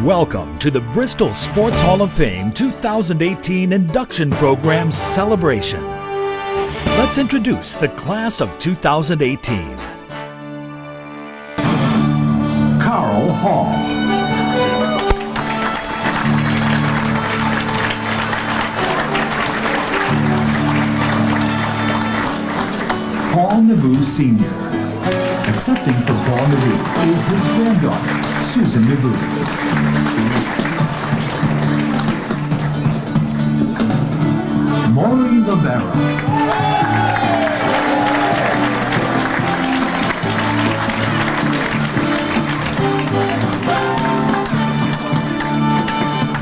Welcome to the Bristol Sports Hall of Fame 2018 Induction Program Celebration. Let's introduce the class of 2018. Carl Hall. Paul Nabu Sr. Accepting for Paul Nabu is his granddaughter, Susan Nabu. Maury Libera.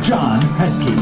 John Petke.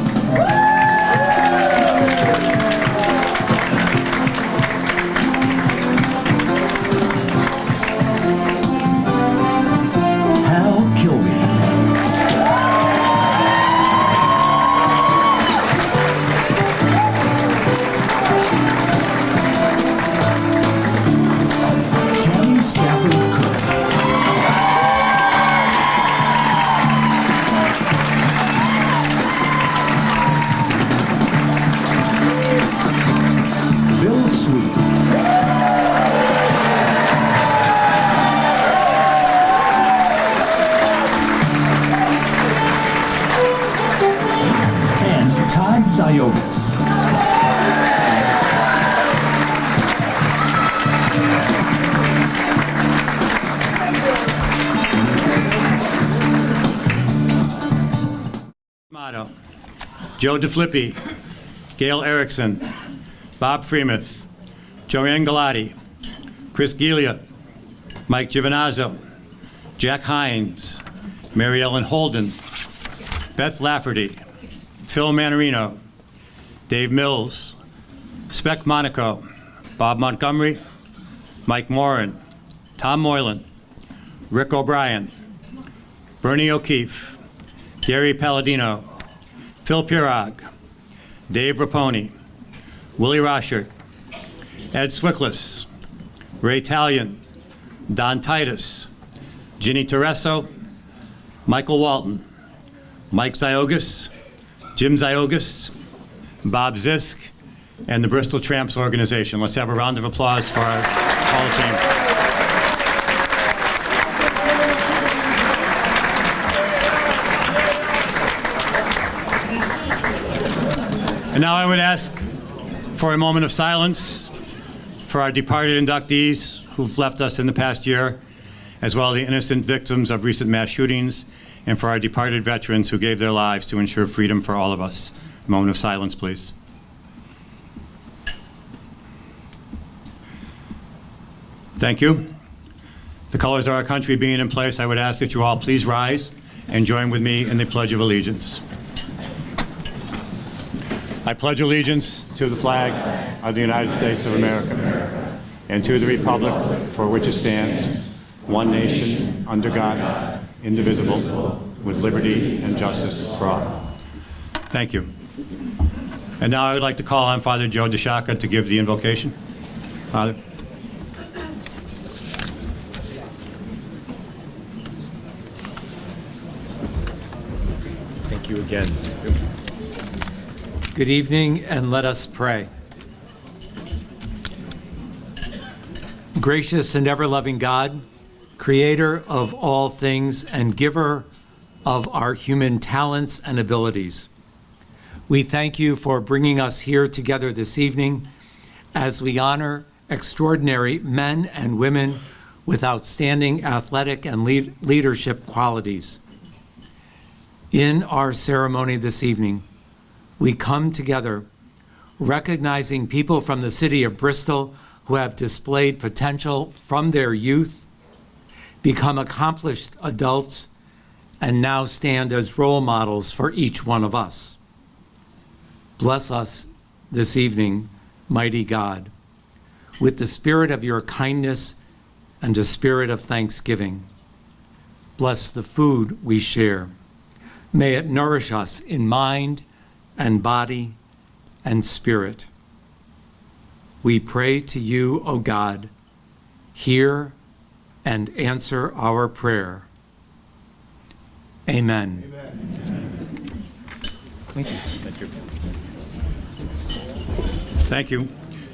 Ziotis. Motto. Joe DeFlippi, Gail Erickson, Bob Freemuth, Joanne Galati, Chris Giglia, Mike Giovinazzo, Jack Hines, Mary Ellen Holden, Beth Lafferty, Phil Manarino, Dave Mills, Spec Monaco, Bob Montgomery, Mike Moran, Tom Moylan, Rick O'Brien, Bernie O'Keefe, Gary Palladino, Phil Pirog, Dave Raponi, Willie Rochert, Ed Swickless, Ray Talion, Don Titus, Ginny Tereso, Michael Walton, Mike Ziogas, Jim Ziogas, Bob Zisk, and the Bristol Tramps organization. Let's have a round of applause for our Hall of Fame. And now I would ask for a moment of silence for our departed inductees who've left us in the past year, as well as the innocent victims of recent mass shootings, and for our departed veterans who gave their lives to ensure freedom for all of us. A moment of silence, please. Thank you. The colors of our country being in place, I would ask that you all please rise and join with me in the Pledge of Allegiance. I pledge allegiance to the flag of the United States of America and to the republic for which it stands, one nation, under God, indivisible, with liberty and justice for all. Thank you. And now I would like to call on Father Joe DeShaka to give the invocation. Father. Thank you again. Good evening, and let us pray. Gracious and ever-loving God, creator of all things and giver of our human talents and abilities, we thank you for bringing us here together this evening as we honor extraordinary men and women with outstanding athletic and leadership qualities. In our ceremony this evening, we come together recognizing people from the city of Bristol who have displayed potential from their youth, become accomplished adults, and now stand as role models for each one of us. Bless us this evening, mighty God, with the spirit of your kindness and a spirit of thanksgiving. Bless the food we share. May it nourish us in mind and body and spirit. We pray to you, O God, hear and answer our prayer. Amen. Thank you.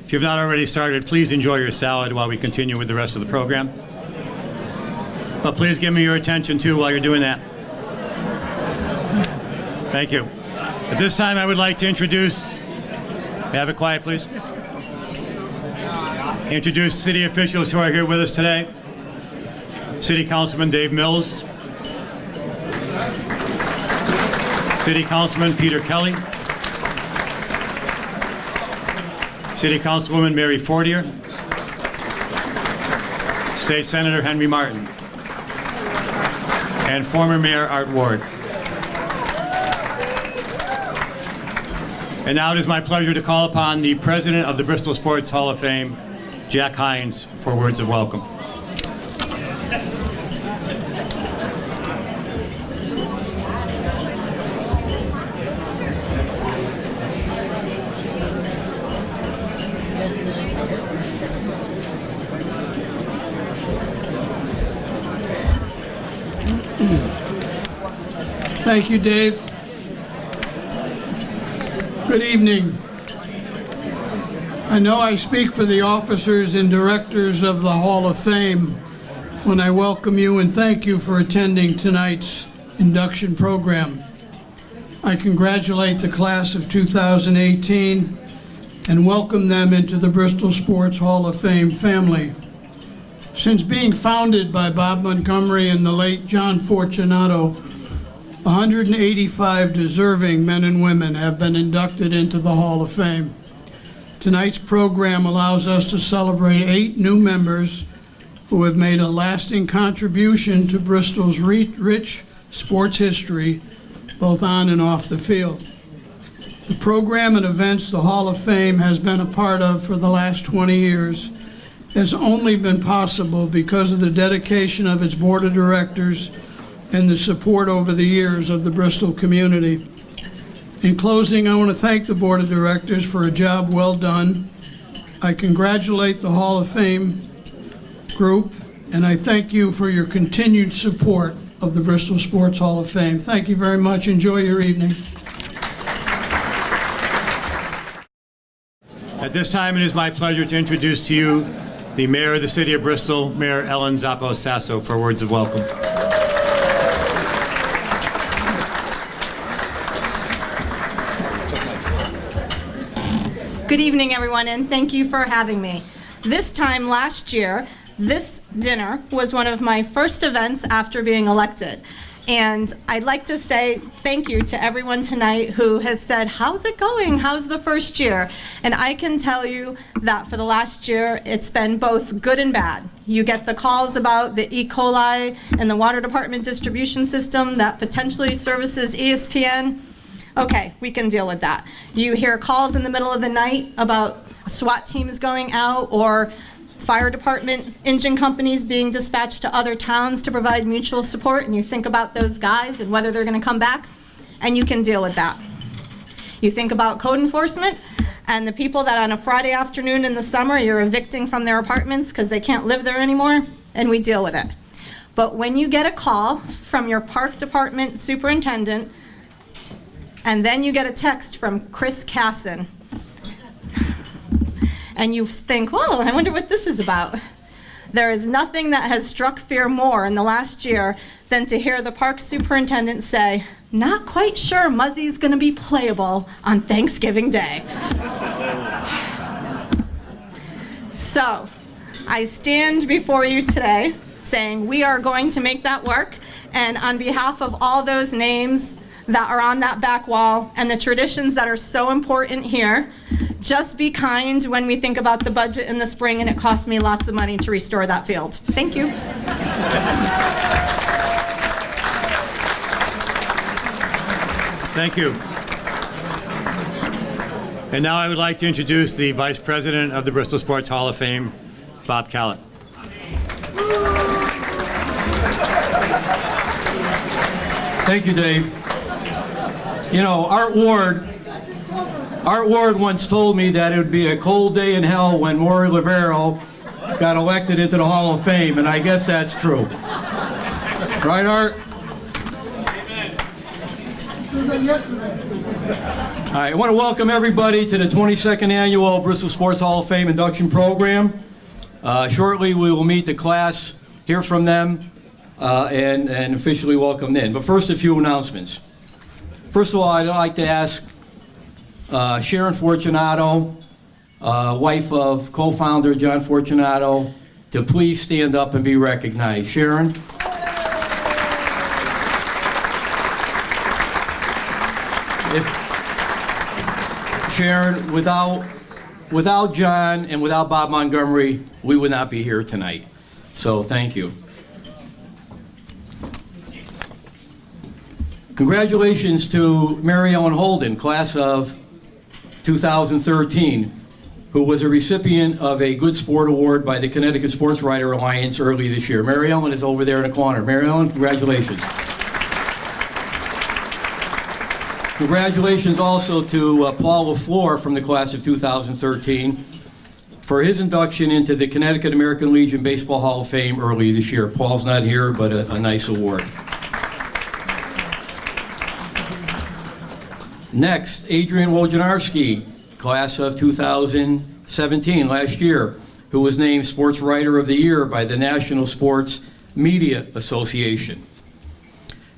If you've not already started, please enjoy your salad while we continue with the rest of the program. But please give me your attention too while you're doing that. Thank you. At this time, I would like to introduce, may I have it quiet, please? Introduce city officials who are here with us today. City Councilman Dave Mills. City Councilman Peter Kelly. City Councilwoman Mary Fortier. State Senator Henry Martin. And former Mayor Art Ward. And now it is my pleasure to call upon the President of the Bristol Sports Hall of Fame, Jack Hines, for words of welcome. Thank you, Dave. Good evening. I know I speak for the officers and directors of the Hall of Fame when I welcome you and thank you for attending tonight's induction program. I congratulate the class of 2018 and welcome them into the Bristol Sports Hall of Fame family. Since being founded by Bob Montgomery and the late John Fortunato, 185 deserving men and women have been inducted into the Hall of Fame. Tonight's program allows us to celebrate 8 new members who have made a lasting contribution to Bristol's rich sports history, both on and off the field. The program and events the Hall of Fame has been a part of for the last 20 years has only been possible because of the dedication of its board of directors and the support over the years of the Bristol community. In closing, I want to thank the Board of Directors for a job well done. I congratulate the Hall of Fame group, and I thank you for your continued support of the Bristol Sports Hall of Fame. Thank you very much. Enjoy your evening. At this time, it is my pleasure to introduce to you the Mayor of the City of Bristol, Mayor Ellen Zappo-Sasso, for words of welcome. Good evening, everyone, and thank you for having me. This time last year, this dinner was one of my first events after being elected. And I'd like to say thank you to everyone tonight who has said, how's it going? How's the first year? And I can tell you that for the last year, it's been both good and bad. You get the calls about the E. coli and the water department distribution system that potentially services ESPN. Okay, we can deal with that. You hear calls in the middle of the night about SWAT teams going out or fire department engine companies being dispatched to other towns to provide mutual support, and you think about those guys and whether they're going to come back, and you can deal with that. You think about code enforcement and the people that on a Friday afternoon in the summer you're evicting from their apartments because they can't live there anymore, and we deal with it. But when you get a call from your park department superintendent and then you get a text from Chris Casson, and you think, whoa, I wonder what this is about. There is nothing that has struck fear more in the last year than to hear the park superintendent say, not quite sure Muzzy's gonna be playable on Thanksgiving Day. So, I stand before you today saying we are going to make that work, and on behalf of all those names that are on that back wall and the traditions that are so important here, just be kind when we think about the budget in the spring and it costs me lots of money to restore that field. Thank you. Thank you. And now I would like to introduce the Vice President of the Bristol Sports Hall of Fame, Bob Callett. Thank you, Dave. You know, Art Ward once told me that it would be a cold day in hell when Maury Lavero got elected into the Hall of Fame, and I guess that's true. Right, Art? All right, I want to welcome everybody to the 22nd Annual Bristol Sports Hall of Fame Induction Program. Shortly, we will meet the class, hear from them, and officially welcome them in. But first, a few announcements. First of all, I'd like to ask Sharon Fortunato, wife of co-founder John Fortunato, to please stand up and be recognized. Sharon. Sharon, without John and without Bob Montgomery, we would not be here tonight. So thank you. Congratulations to Mary Ellen Holden, class of 2013, who was a recipient of a Good Sport Award by the Connecticut Sports Writer Alliance early this year. Mary Ellen is over there in the corner. Mary Ellen, congratulations. Congratulations also to Paul LaFleur from the class of 2013 for his induction into the Connecticut American Legion Baseball Hall of Fame early this year. Paul's not here, but a nice award. Next, Adrian Wojnarowski, class of 2017, last year, who was named Sports Writer of the Year by the National Sports Media Association.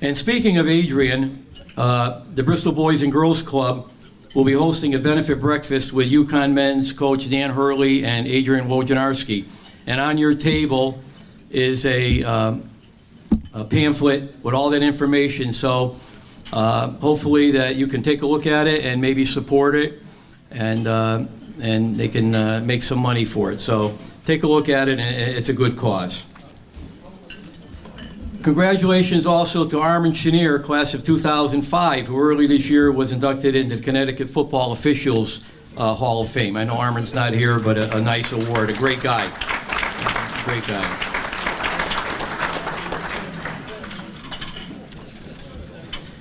And speaking of Adrian, the Bristol Boys and Girls Club will be hosting a benefit breakfast with UConn men's coach Dan Hurley and Adrian Wojnarowski. And on your table is a pamphlet with all that information. So hopefully that you can take a look at it and maybe support it, and they can make some money for it. So take a look at it, and it's a good cause. Congratulations also to Armin Chenier, class of 2005, who early this year was inducted into the Connecticut Football Officials Hall of Fame. I know Armin's not here, but a nice award. A great guy. Great guy.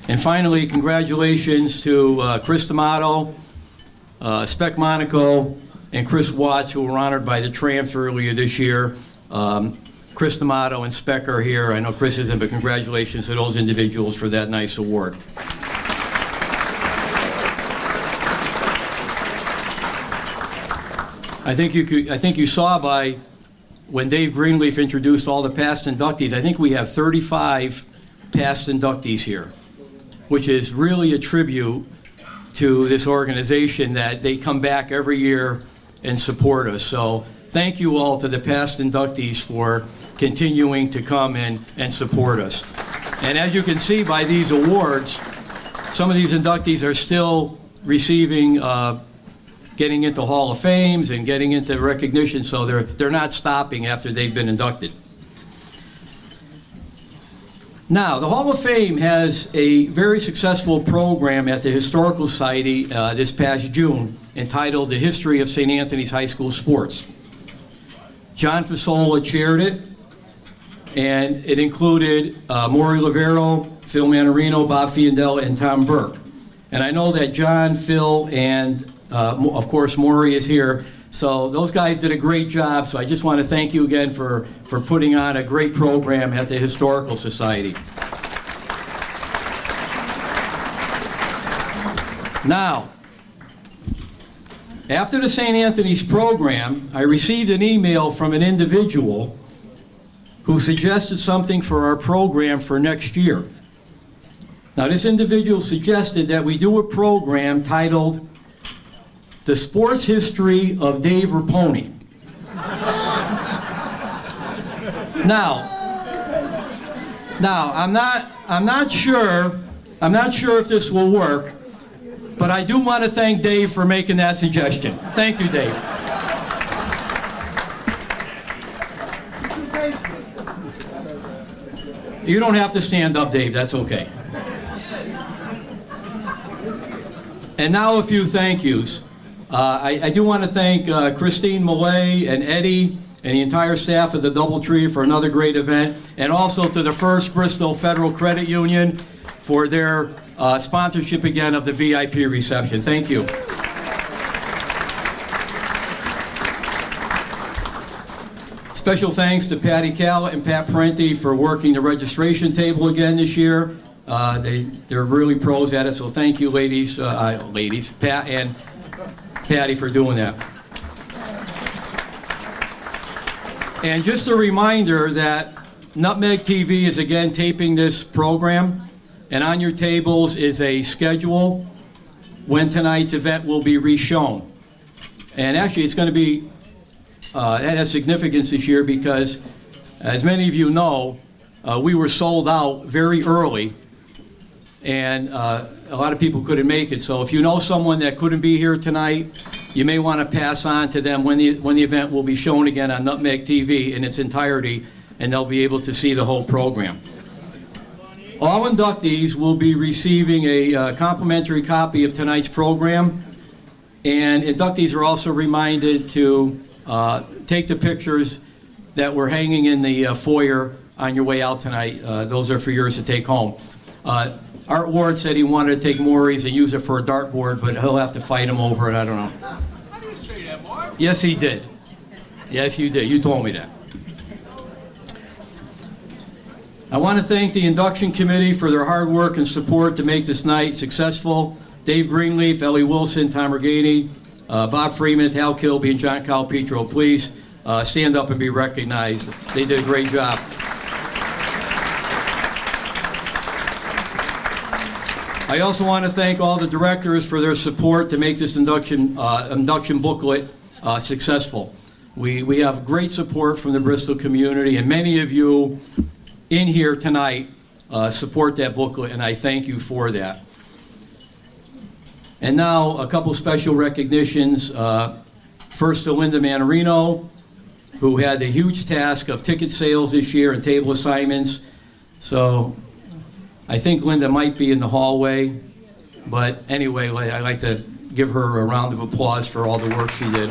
And finally, congratulations to Chris D'Amato, Spec Monaco, and Chris Watts, who were honored by the Tramps earlier this year. Chris D'Amato and Speck are here. I know Chris isn't, but congratulations to those individuals for that nice award. I think you saw by when Dave Greenleaf introduced all the past inductees, I think we have 35 past inductees here, which is really a tribute to this organization that they come back every year and support us. So thank you all to the past inductees for continuing to come in and support us. And as you can see by these awards, some of these inductees are still receiving, getting into Hall of Fames and getting into recognition, so they're not stopping after they've been inducted. Now, the Hall of Fame has a very successful program at the Historical Society this past June entitled The History of St. Anthony's High School Sports. John Fasola chaired it, and it included Maury Lavero, Phil Manarino, Bob Fiandella, and Tom Burke. And I know that John, Phil, and of course Maury is here, so those guys did a great job, so I just want to thank you again for putting on a great program at the Historical Society. Now, after the St. Anthony's program, I received an email from an individual who suggested something for our program for next year. Now, this individual suggested that we do a program titled The Sports History of Dave Raponi. Now, I'm not sure if this will work, but I do want to thank Dave for making that suggestion. Thank you, Dave. You don't have to stand up, Dave. That's okay. And now a few thank yous. I do want to thank Christine Millay and Eddie and the entire staff of the Doubletree for another great event, and also to the First Bristol Federal Credit Union for their sponsorship again of the VIP reception. Thank you. Special thanks to Patty Callett and Pat Parenti for working the registration table again this year. They're really pros at it, so thank you, ladies, Pat and Patty, for doing that. And just a reminder that Nutmeg TV is again taping this program, and on your tables is a schedule when tonight's event will be reshown. And actually, it's going to be, that has significance this year because, as many of you know, we were sold out very early, and a lot of people couldn't make it. So if you know someone that couldn't be here tonight, you may want to pass on to them when the event will be shown again on Nutmeg TV in its entirety, and they'll be able to see the whole program. All inductees will be receiving a complimentary copy of tonight's program, and inductees are also reminded to take the pictures that were hanging in the foyer on your way out tonight. Those are for yours to take home. Art Ward said he wanted to take Maury's and use it for a dartboard, but he'll have to fight him over it. I don't know. I didn't say that, Mark. Yes, he did. Yes, you did. You told me that. I want to thank the induction committee for their hard work and support to make this night successful. Dave Greenleaf, Ellie Wilson, Tom Reganey, Bob Freeman, Hal Kilby, and John Calpetro. Please stand up and be recognized. They did a great job. I also want to thank all the directors for their support to make this induction booklet successful. We have great support from the Bristol community, and many of you in here tonight support that booklet, and I thank you for that. And now a couple special recognitions. First to Linda Manarino, who had the huge task of ticket sales this year and table assignments. So I think Linda might be in the hallway, but anyway, I'd like to give her a round of applause for all the work she did.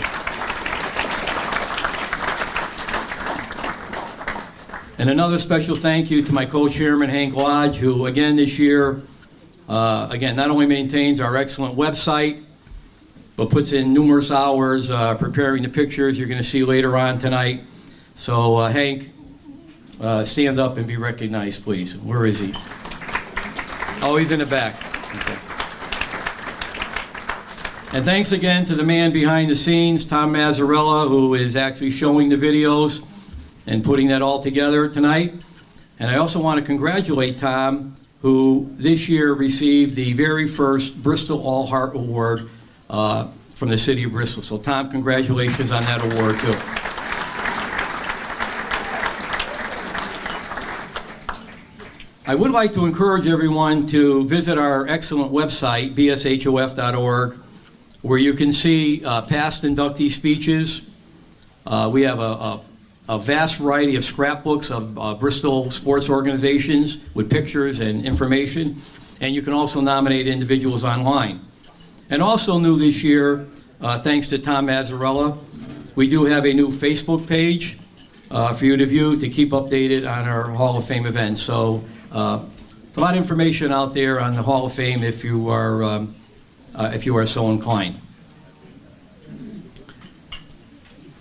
And another special thank you to my co-chairman, Hank Lodge, who again this year, not only maintains our excellent website, but puts in numerous hours preparing the pictures you're going to see later on tonight. So Hank, stand up and be recognized, please. Where is he? Oh, he's in the back. Okay. And thanks again to the man behind the scenes, Tom Mazzarella, who is actually showing the videos and putting that all together tonight. And I also want to congratulate Tom, who this year received the very first Bristol All Heart Award from the city of Bristol. So Tom, congratulations on that award too. I would like to encourage everyone to visit our excellent website, bshof.org, where you can see past inductee speeches. We have a vast variety of scrapbooks of Bristol sports organizations with pictures and information, and you can also nominate individuals online. And also new this year, thanks to Tom Mazzarella, we do have a new Facebook page for you to view to keep updated on our Hall of Fame events. So a lot of information out there on the Hall of Fame if you are so inclined.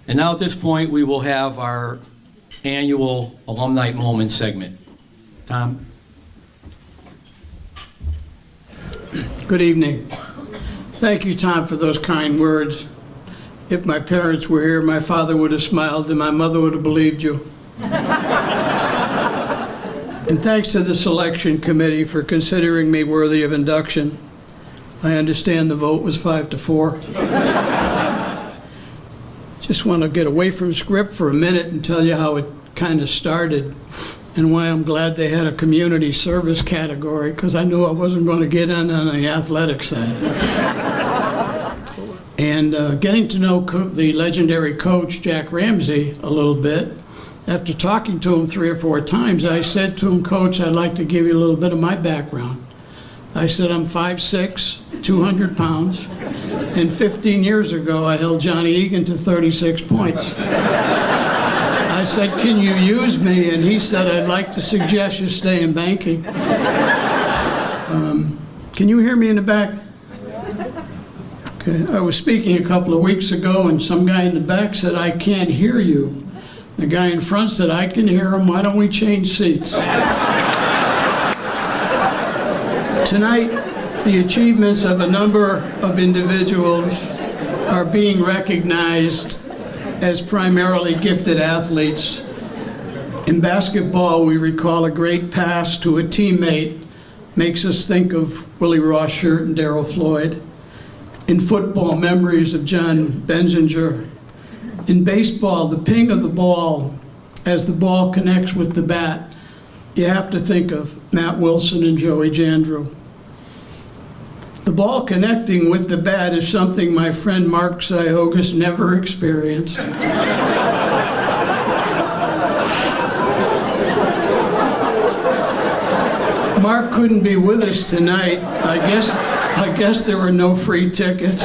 And now at this point, we will have our annual Alumni Moment segment. Tom? Good evening. Thank you, Tom, for those kind words. If my parents were here, my father would have smiled and my mother would have believed you. And thanks to the selection committee for considering me worthy of induction. I understand the vote was 5-4. Just want to get away from script for a minute and tell you how it kind of started and why I'm glad they had a community service category, because I knew I wasn't going to get in on the athletic side. And getting to know the legendary coach, Jack Ramsey, a little bit, after talking to him 3 or 4 times, I said to him, Coach, I'd like to give you a little bit of my background. I said, I'm 5'6", 200 pounds, and 15 years ago, I held Johnny Egan to 36 points. I said, can you use me? And he said, I'd like to suggest you stay in banking. Can you hear me in the back? Okay. I was speaking a couple of weeks ago, and some guy in the back said, I can't hear you. The guy in front said, I can hear him. Why don't we change seats? Tonight, the achievements of a number of individuals are being recognized as primarily gifted athletes. In basketball, we recall a great pass to a teammate makes us think of Willie Ross Shirt and Darryl Floyd. In football, memories of John Benzinger. In baseball, the ping of the ball as the ball connects with the bat. You have to think of Matt Wilson and Joey Jandreau. The ball connecting with the bat is something my friend Mark Siogas never experienced. Mark couldn't be with us tonight. I guess there were no free tickets.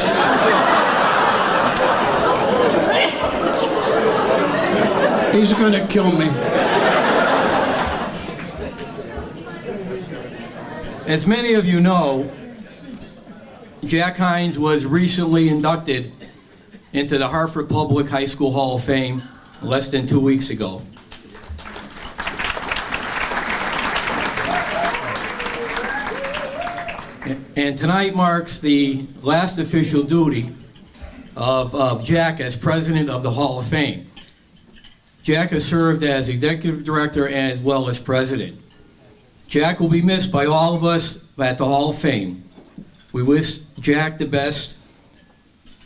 He's gonna kill me. As many of you know, Jack Hines was recently inducted into the Hartford Public High School Hall of Fame less than 2 weeks ago. And tonight marks the last official duty of Jack as president of the Hall of Fame. Jack has served as executive director as well as president. Jack will be missed by all of us at the Hall of Fame. We wish Jack the best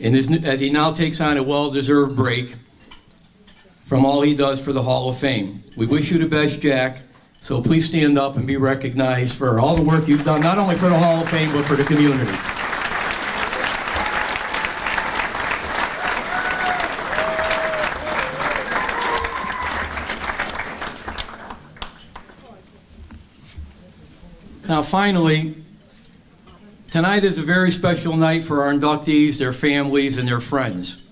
as he now takes on a well-deserved break from all he does for the Hall of Fame. We wish you the best, Jack, so please stand up and be recognized for all the work you've done, not only for the Hall of Fame, but for the community. Now, finally, tonight is a very special night for our inductees, their families, and their friends.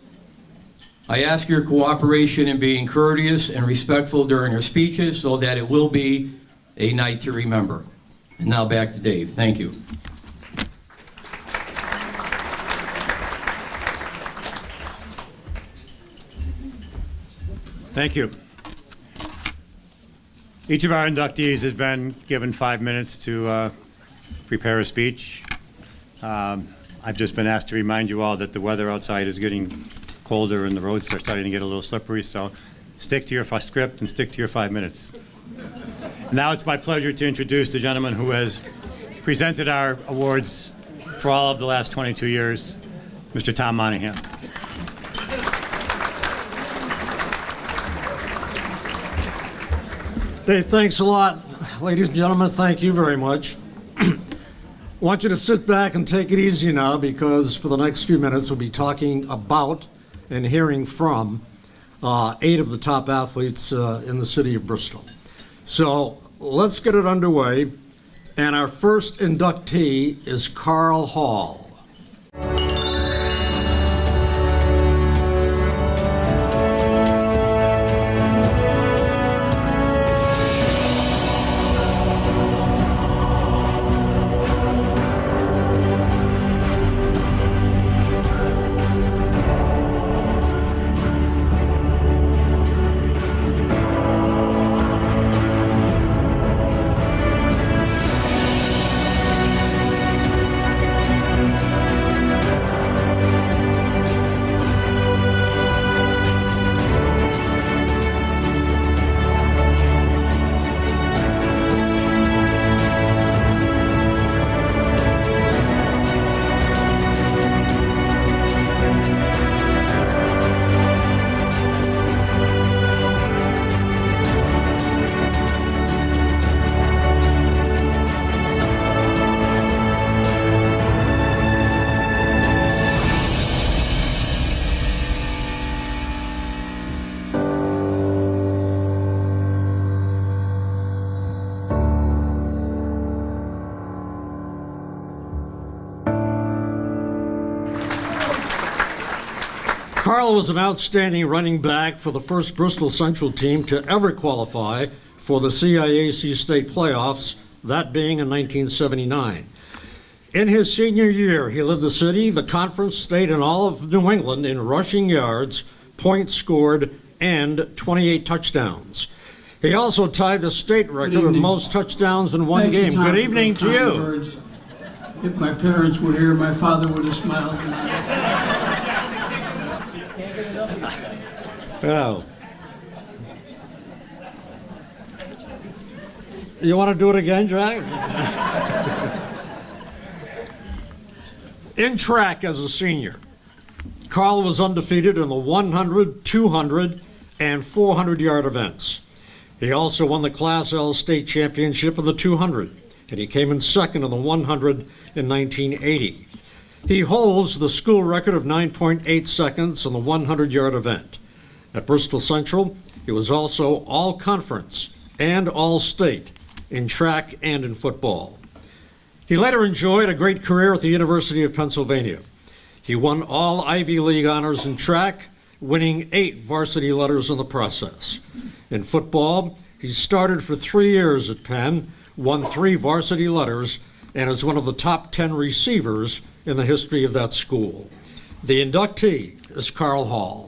I ask your cooperation in being courteous and respectful during your speeches so that it will be a night to remember. And now back to Dave. Thank you. Thank you. Each of our inductees has been given 5 minutes to prepare a speech. I've just been asked to remind you all that the weather outside is getting colder and the roads are starting to get a little slippery, so stick to your script and stick to your 5 minutes. Now it's my pleasure to introduce the gentleman who has presented our awards for all of the last 22 years, Mr. Tom Monahan. Dave, thanks a lot. Ladies and gentlemen, thank you very much. I want you to sit back and take it easy now, because for the next few minutes we'll be talking about and hearing from 8 of the top athletes in the city of Bristol. So let's get it underway. And our first inductee is Carl Hall. Carl was an outstanding running back for the first Bristol Central team to ever qualify for the CIAC state playoffs, that being in 1979. In his senior year, he led the city, the conference, state, and all of New England in rushing yards, points scored, and 28 touchdowns. He also tied the state record of most touchdowns in one game. Good evening to you. If my parents were here, my father would have smiled. Well, you want to do it again, Jack? In track as a senior, Carl was undefeated in the 100, 200, and 400-yard events. He also won the Class L state championship in the 200, and he came in second in the 100 in 1980. He holds the school record of 9.8 seconds in the 100-yard event. At Bristol Central, he was also all-conference and all-state in track and in football. He later enjoyed a great career at the University of Pennsylvania. He won all Ivy League honors in track, winning 8 varsity letters in the process. In football, he started for 3 years at Penn, won 3 varsity letters, and is one of the top 10 receivers in the history of that school. The inductee is Carl Hall.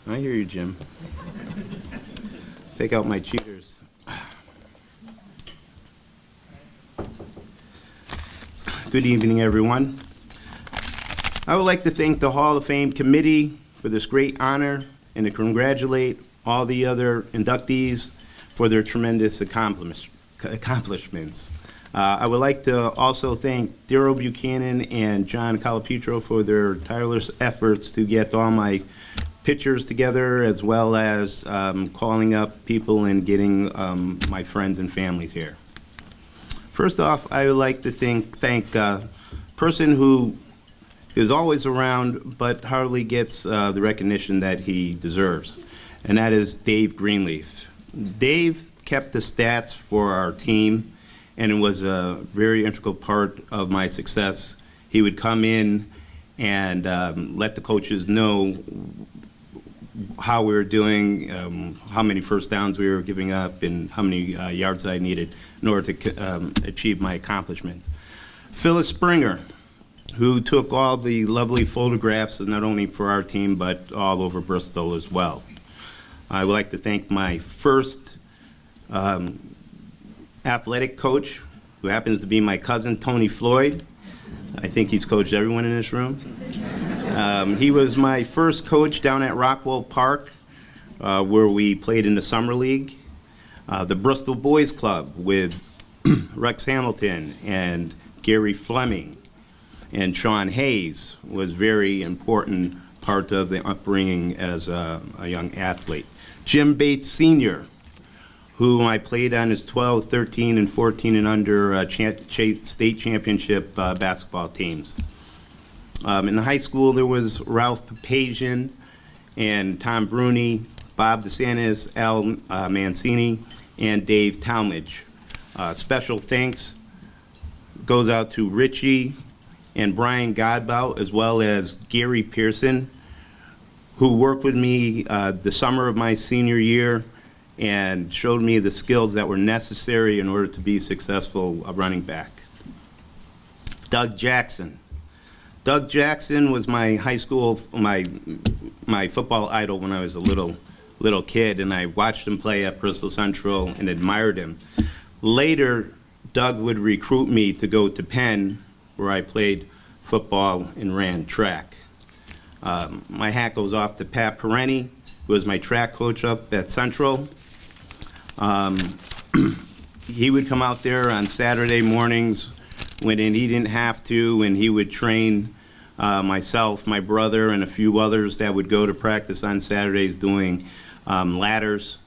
I hear you, Jim. Take out my cheaters. Good evening, everyone. I would like to thank the Hall of Fame committee for this great honor and to congratulate all the other inductees for their tremendous accomplishments. I would like to also thank Daryl Buchanan and John Calapetro for their tireless efforts to get all my pictures together, as well as calling up people and getting my friends and families here. First off, I would like to thank a person who is always around but hardly gets the recognition that he deserves, and that is Dave Greenleaf. Dave kept the stats for our team, and it was a very integral part of my success. He would come in and let the coaches know how we were doing, how many first downs we were giving up, and how many yards I needed in order to achieve my accomplishments. Phyllis Springer, who took all the lovely photographs, not only for our team, but all over Bristol as well. I would like to thank my first athletic coach, who happens to be my cousin, Tony Floyd. I think he's coached everyone in this room. He was my first coach down at Rockwell Park, where we played in the Summer League. The Bristol Boys Club with Rex Hamilton and Gary Fleming and Sean Hayes was very important part of the upbringing as a young athlete. Jim Bates Sr., who I played on his 12, 13, and 14 and under state championship basketball teams. In the high school, there was Ralph Papazian and Tom Bruni, Bob DeSantis, Al Mancini, and Dave Talmadge. Special thanks goes out to Richie and Brian Godbout, as well as Gary Pearson, who worked with me the summer of my senior year and showed me the skills that were necessary in order to be successful running back. Doug Jackson. Doug Jackson was my high school, my football idol when I was a little kid, and I watched him play at Bristol Central and admired him. Later, Doug would recruit me to go to Penn, where I played football and ran track. My hat goes off to Pat Perenni, who was my track coach up at Central. He would come out there on Saturday mornings when he didn't have to, and he would train myself, my brother, and a few others that would go to practice on Saturdays doing ladders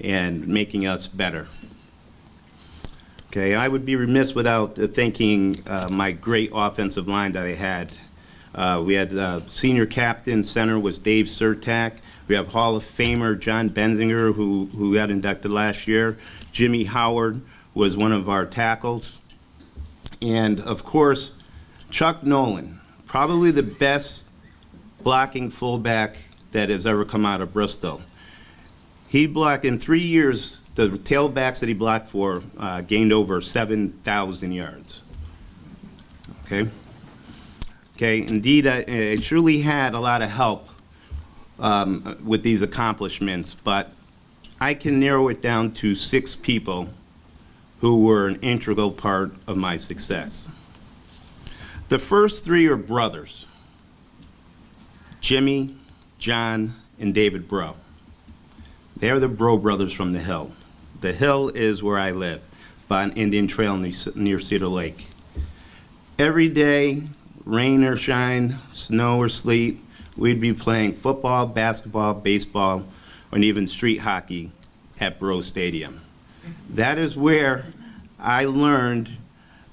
and making us better. Okay, I would be remiss without thanking my great offensive line that I had. We had senior captain center was Dave Surtak. We have Hall of Famer John Benzinger, who got inducted last year. Jimmy Howard was one of our tackles. And of course, Chuck Nolan, probably the best blocking fullback that has ever come out of Bristol. He blocked in 3 years, the tailbacks that he blocked for gained over 7,000 yards. Okay? Okay, indeed, I truly had a lot of help with these accomplishments, but I can narrow it down to 6 people who were an integral part of my success. The first 3 are brothers, Jimmy, John, and David Bro. They're the Bro brothers from the Hill. The Hill is where I live, by an Indian Trail near Cedar Lake. Every day, rain or shine, snow or sleet, we'd be playing football, basketball, baseball, and even street hockey at Bro Stadium. That is where I learned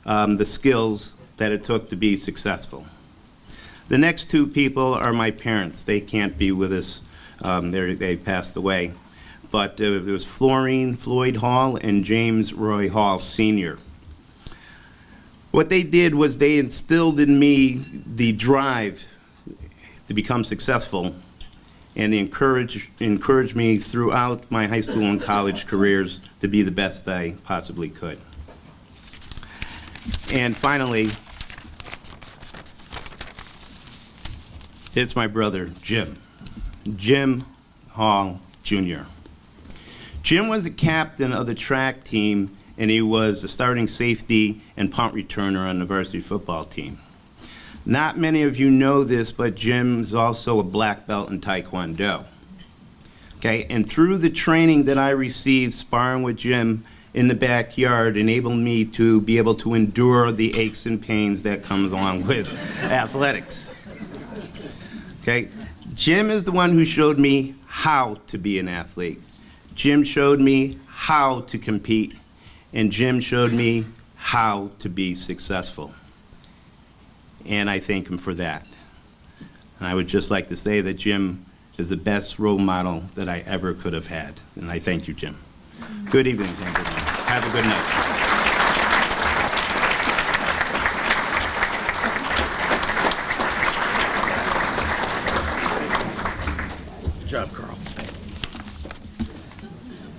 the skills that it took to be successful. The next 2 people are my parents. They can't be with us. They passed away. But there was Florine Floyd Hall and James Roy Hall Sr. What they did was they instilled in me the drive to become successful, and they encouraged me throughout my high school and college careers to be the best I possibly could. And finally, it's my brother, Jim Hall Jr. Jim was the captain of the track team, and he was the starting safety and punt returner on the varsity football team. Not many of you know this, but Jim is also a black belt in Taekwondo. Okay, and through the training that I received sparring with Jim in the backyard enabled me to be able to endure the aches and pains that comes along with athletics. Okay, Jim is the one who showed me how to be an athlete. Jim showed me how to compete, and Jim showed me how to be successful. And I thank him for that. And I would just like to say that Jim is the best role model that I ever could have had. And I thank you, Jim. Good evening, everyone. Have a good night. Good job, Carl.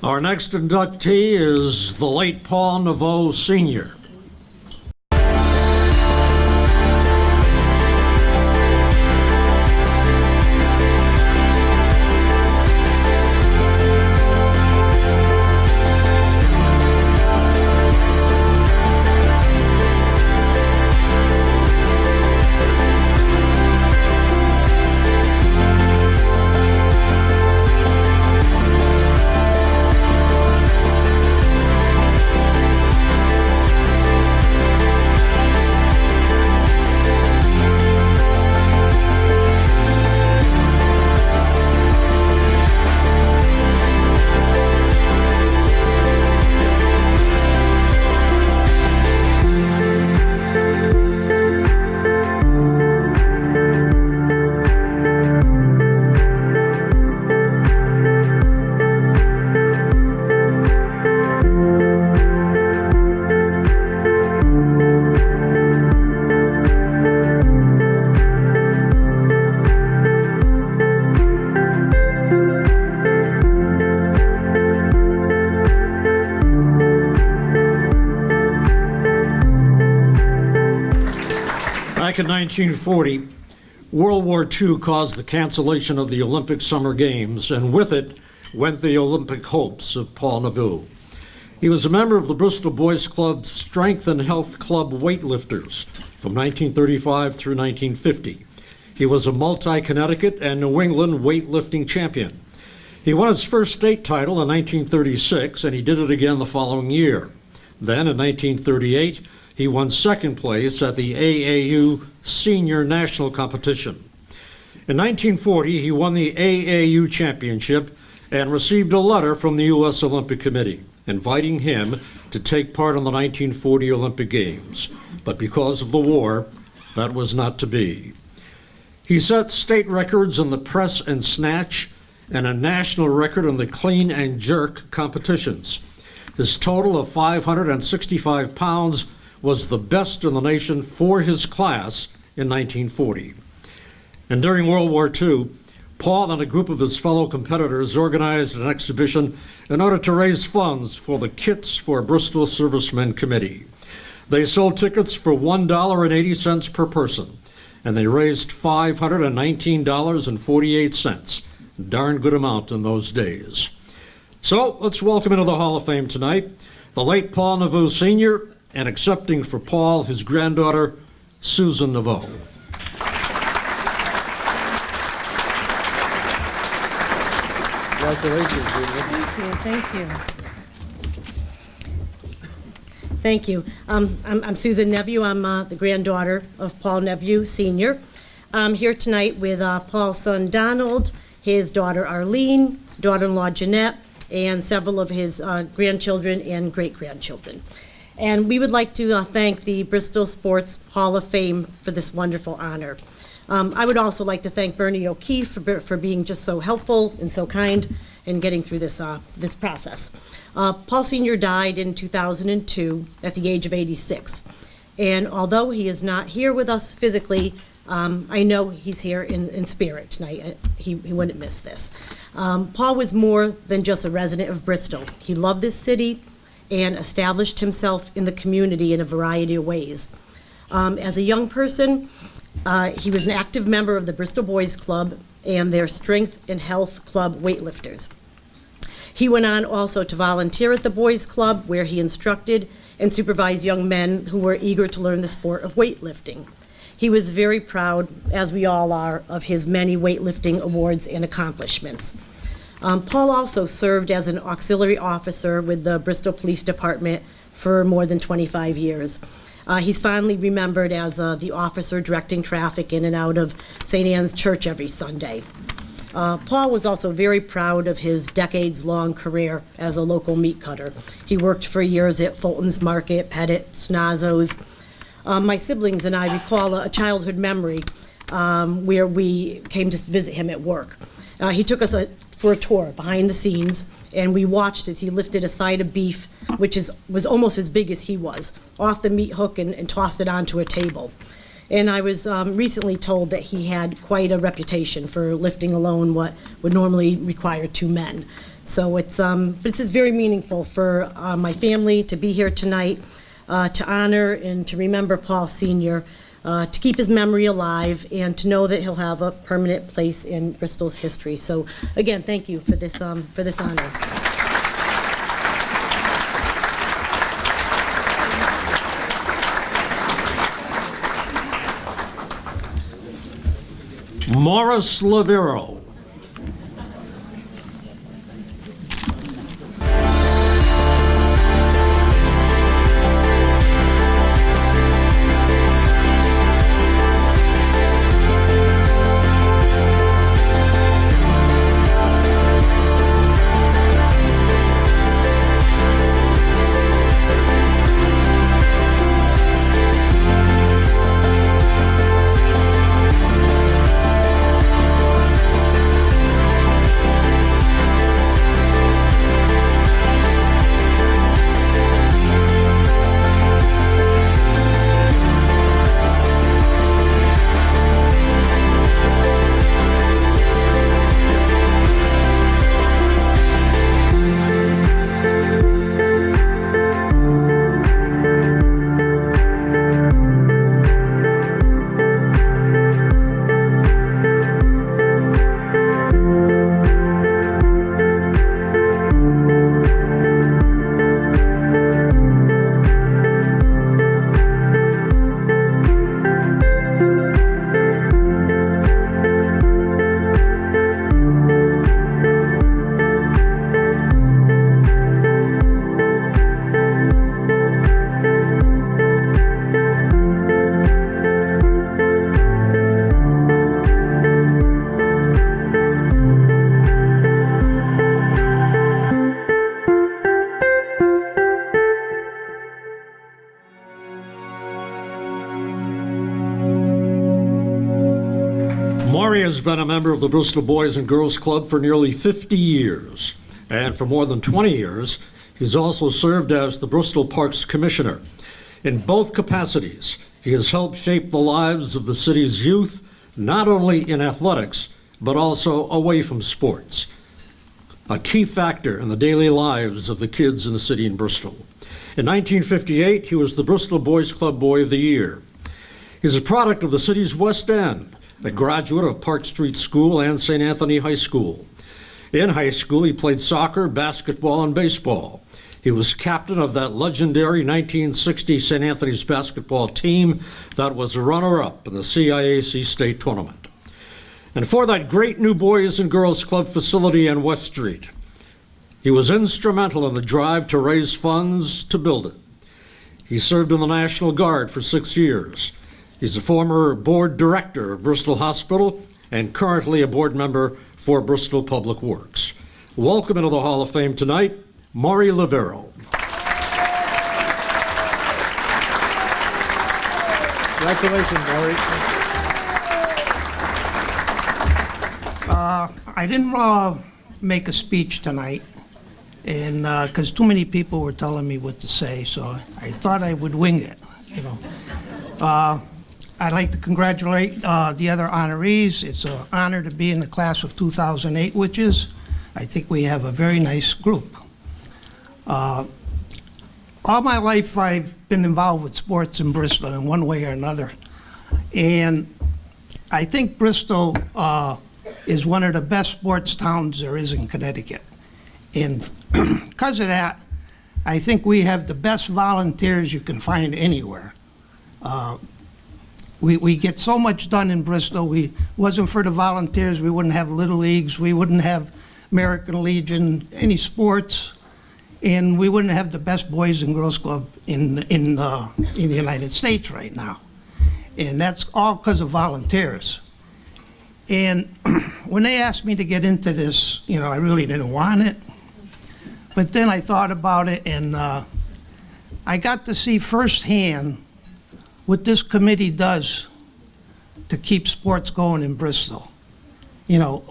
Our next inductee is the late Paul Naveau Sr. Back in 1940, World War II caused the cancellation of the Olympic Summer Games, and with it went the Olympic hopes of Paul Naveau. He was a member of the Bristol Boys Club's Strength and Health Club weightlifters from 1935 through 1950. He was a multi-Connecticut and New England weightlifting champion. He won his first state title in 1936, and he did it again the following year. Then, in 1938, he won second place at the AAU Senior National Competition. In 1940, he won the AAU Championship and received a letter from the U.S. Olympic Committee inviting him to take part in the 1940 Olympic Games. But because of the war, that was not to be. He set state records in the press and snatch and a national record in the clean and jerk competitions. His total of 565 pounds was the best in the nation for his class in 1940. And during World War II, Paul and a group of his fellow competitors organized an exhibition in order to raise funds for the Kits for Bristol Servicemen Committee. They sold tickets for $1.80 per person, and they raised $519.48. Darn good amount in those days. So let's welcome into the Hall of Fame tonight the late Paul Naveau Sr. and accepting for Paul his granddaughter, Susan Naveau. Congratulations, Susan. Thank you. Thank you. I'm Susan Naveau. I'm the granddaughter of Paul Naveau Sr. I'm here tonight with Paul's son Donald, his daughter Arlene, daughter-in-law Jeanette, and several of his grandchildren and great-grandchildren. And we would like to thank the Bristol Sports Hall of Fame for this wonderful honor. I would also like to thank Bernie O'Keefe for being just so helpful and so kind in getting through this process. Paul Sr. died in 2002 at the age of 86. And although he is not here with us physically, I know he's here in spirit tonight. He wouldn't miss this. Paul was more than just a resident of Bristol. He loved this city and established himself in the community in a variety of ways. As a young person, he was an active member of the Bristol Boys Club and their Strength and Health Club weightlifters. He went on also to volunteer at the Boys Club, where he instructed and supervised young men who were eager to learn the sport of weightlifting. He was very proud, as we all are, of his many weightlifting awards and accomplishments. Paul also served as an auxiliary officer with the Bristol Police Department for more than 25 years. He's fondly remembered as the officer directing traffic in and out of St. Anne's Church every Sunday. Paul was also very proud of his decades-long career as a local meat cutter. He worked for years at Fulton's Market, Pettit, Snazzo's. My siblings and I recall a childhood memory where we came to visit him at work. He took us for a tour behind the scenes, and we watched as he lifted a side of beef, which was almost as big as he was, off the meat hook and tossed it onto a table. And I was recently told that he had quite a reputation for lifting alone what would normally require two men. So it's very meaningful for my family to be here tonight to honor and to remember Paul Sr., to keep his memory alive, and to know that he'll have a permanent place in Bristol's history. So again, thank you for this honor. Morris Lavero. Maury has been a member of the Bristol Boys and Girls Club for nearly 50 years, and for more than 20 years, he's also served as the Bristol Parks Commissioner. In both capacities, he has helped shape the lives of the city's youth, not only in athletics, but also away from sports, a key factor in the daily lives of the kids in the city in Bristol. In 1958, he was the Bristol Boys Club Boy of the Year. He's a product of the city's West End, a graduate of Park Street School and St. Anthony High School. In high school, he played soccer, basketball, and baseball. He was captain of that legendary 1960 St. Anthony's basketball team that was a runner-up in the CIAC state tournament. And for that great new Boys and Girls Club facility on West Street, he was instrumental in the drive to raise funds to build it. He served in the National Guard for 6 years. He's a former board director of Bristol Hospital and currently a board member for Bristol Public Works. Welcome into the Hall of Fame tonight, Maury Lavero. Congratulations, Maury. I didn't make a speech tonight, and because too many people were telling me what to say, so I thought I would wing it. I'd like to congratulate the other honorees. It's an honor to be in the class of 2008, which is, I think we have a very nice group. All my life, I've been involved with sports in Bristol in one way or another. And I think Bristol is one of the best sports towns there is in Connecticut. And because of that, I think we have the best volunteers you can find anywhere. We get so much done in Bristol. Wasn't for the volunteers, we wouldn't have Little Leagues, we wouldn't have American Legion, any sports, and we wouldn't have the best Boys and Girls Club in the United States right now. And that's all because of volunteers. And when they asked me to get into this, I really didn't want it. But then I thought about it, and I got to see firsthand what this committee does to keep sports going in Bristol.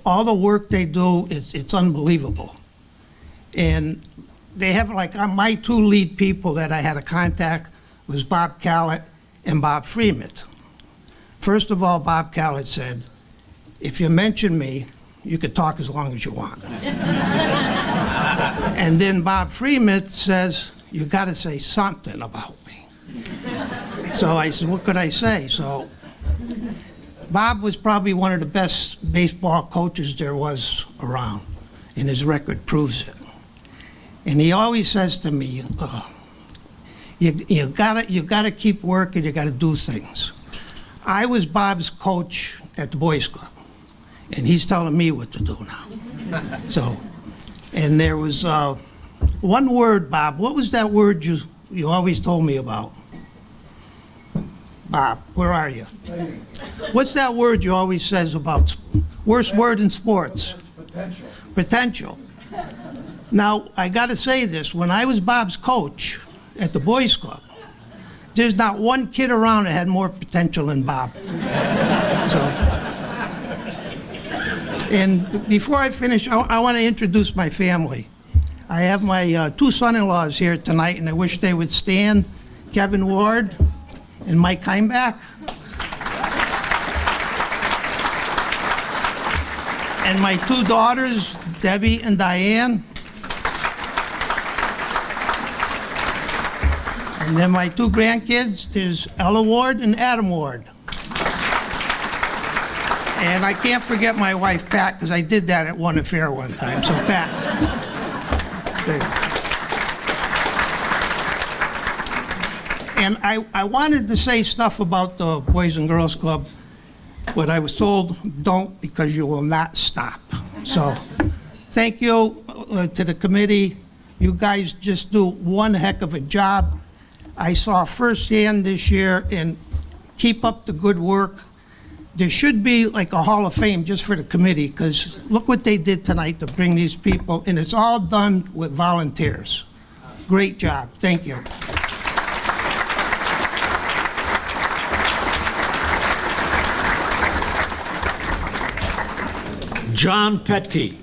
All the work they do, it's unbelievable. And they have, my two lead people that I had a contact was Bob Callett and Bob Freeman. First of all, Bob Callett said, if you mention me, you could talk as long as you want. And then Bob Freeman says, you got to say something about me. So I said, what could I say? So Bob was probably one of the best baseball coaches there was around, and his record proves it. And he always says to me, you gotta keep working, you gotta do things. I was Bob's coach at the Boys Club, and he's telling me what to do now. So, and there was one word, Bob, what was that word you always told me about? Bob, where are you? What's that word you always says about, worst word in sports? Potential. Potential. Now, I got to say this, when I was Bob's coach at the Boys Club, there's not one kid around that had more potential than Bob. And before I finish, I want to introduce my family. I have my two son-in-laws here tonight, and I wish they would stand. Kevin Ward and Mike Heimbach. And my two daughters, Debbie and Diane. And then my two grandkids, there's Ella Ward and Adam Ward. And I can't forget my wife, Pat, because I did that at one affair one time. So, Pat. And I wanted to say stuff about the Boys and Girls Club, but I was told, don't, because you will not stop. So, thank you to the committee. You guys just do one heck of a job. I saw firsthand this year, and keep up the good work. There should be like a Hall of Fame just for the committee, because look what they did tonight to bring these people, and it's all done with volunteers. Great job. Thank you. John Petke.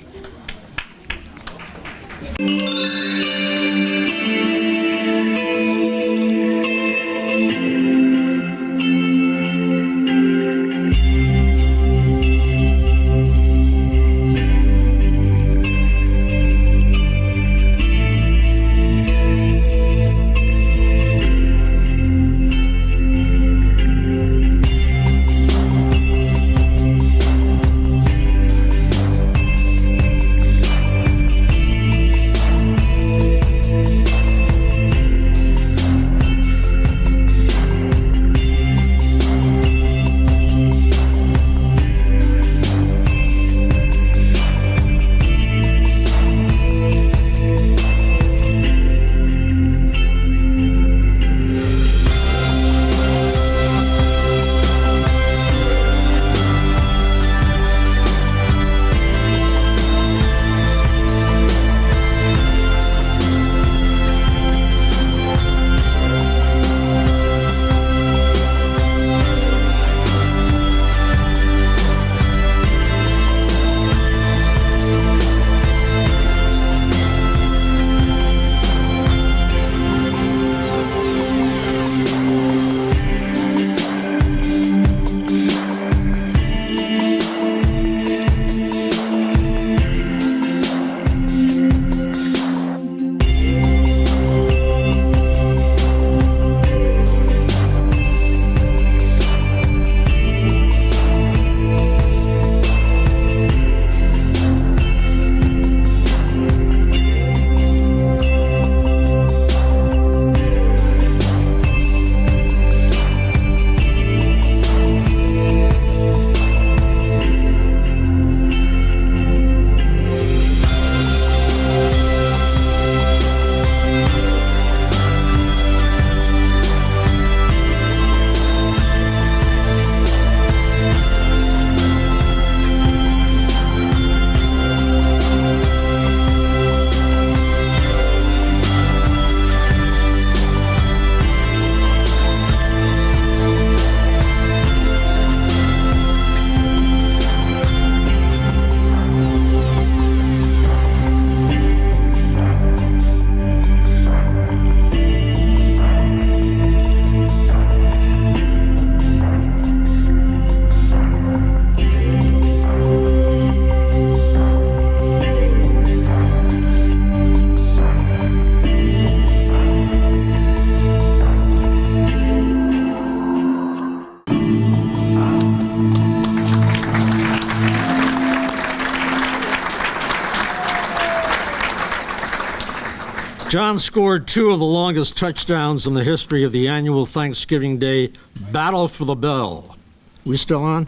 John scored 2 of the longest touchdowns in the history of the annual Thanksgiving Day Battle for the Bell. We still on?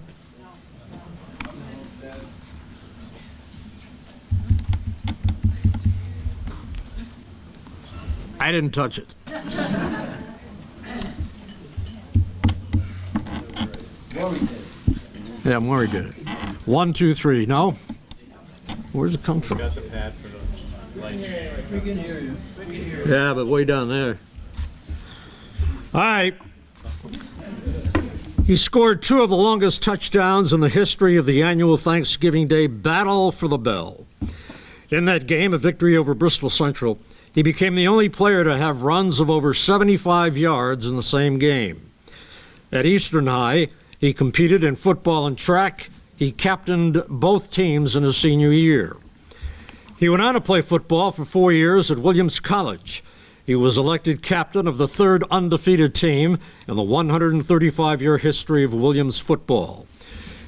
I didn't touch it. Yeah, Maury did it. 1, 2, 3. No? Where's it come from? Got the pad for the light. We can hear you. Yeah, but way down there. All right. He scored 2 of the longest touchdowns in the history of the annual Thanksgiving Day Battle for the Bell. In that game, a victory over Bristol Central, he became the only player to have runs of over 75 yards in the same game. At Eastern High, he competed in football and track. He captained both teams in his senior year. He went on to play football for 4 years at Williams College. He was elected captain of the 3rd undefeated team in the 135-year history of Williams football.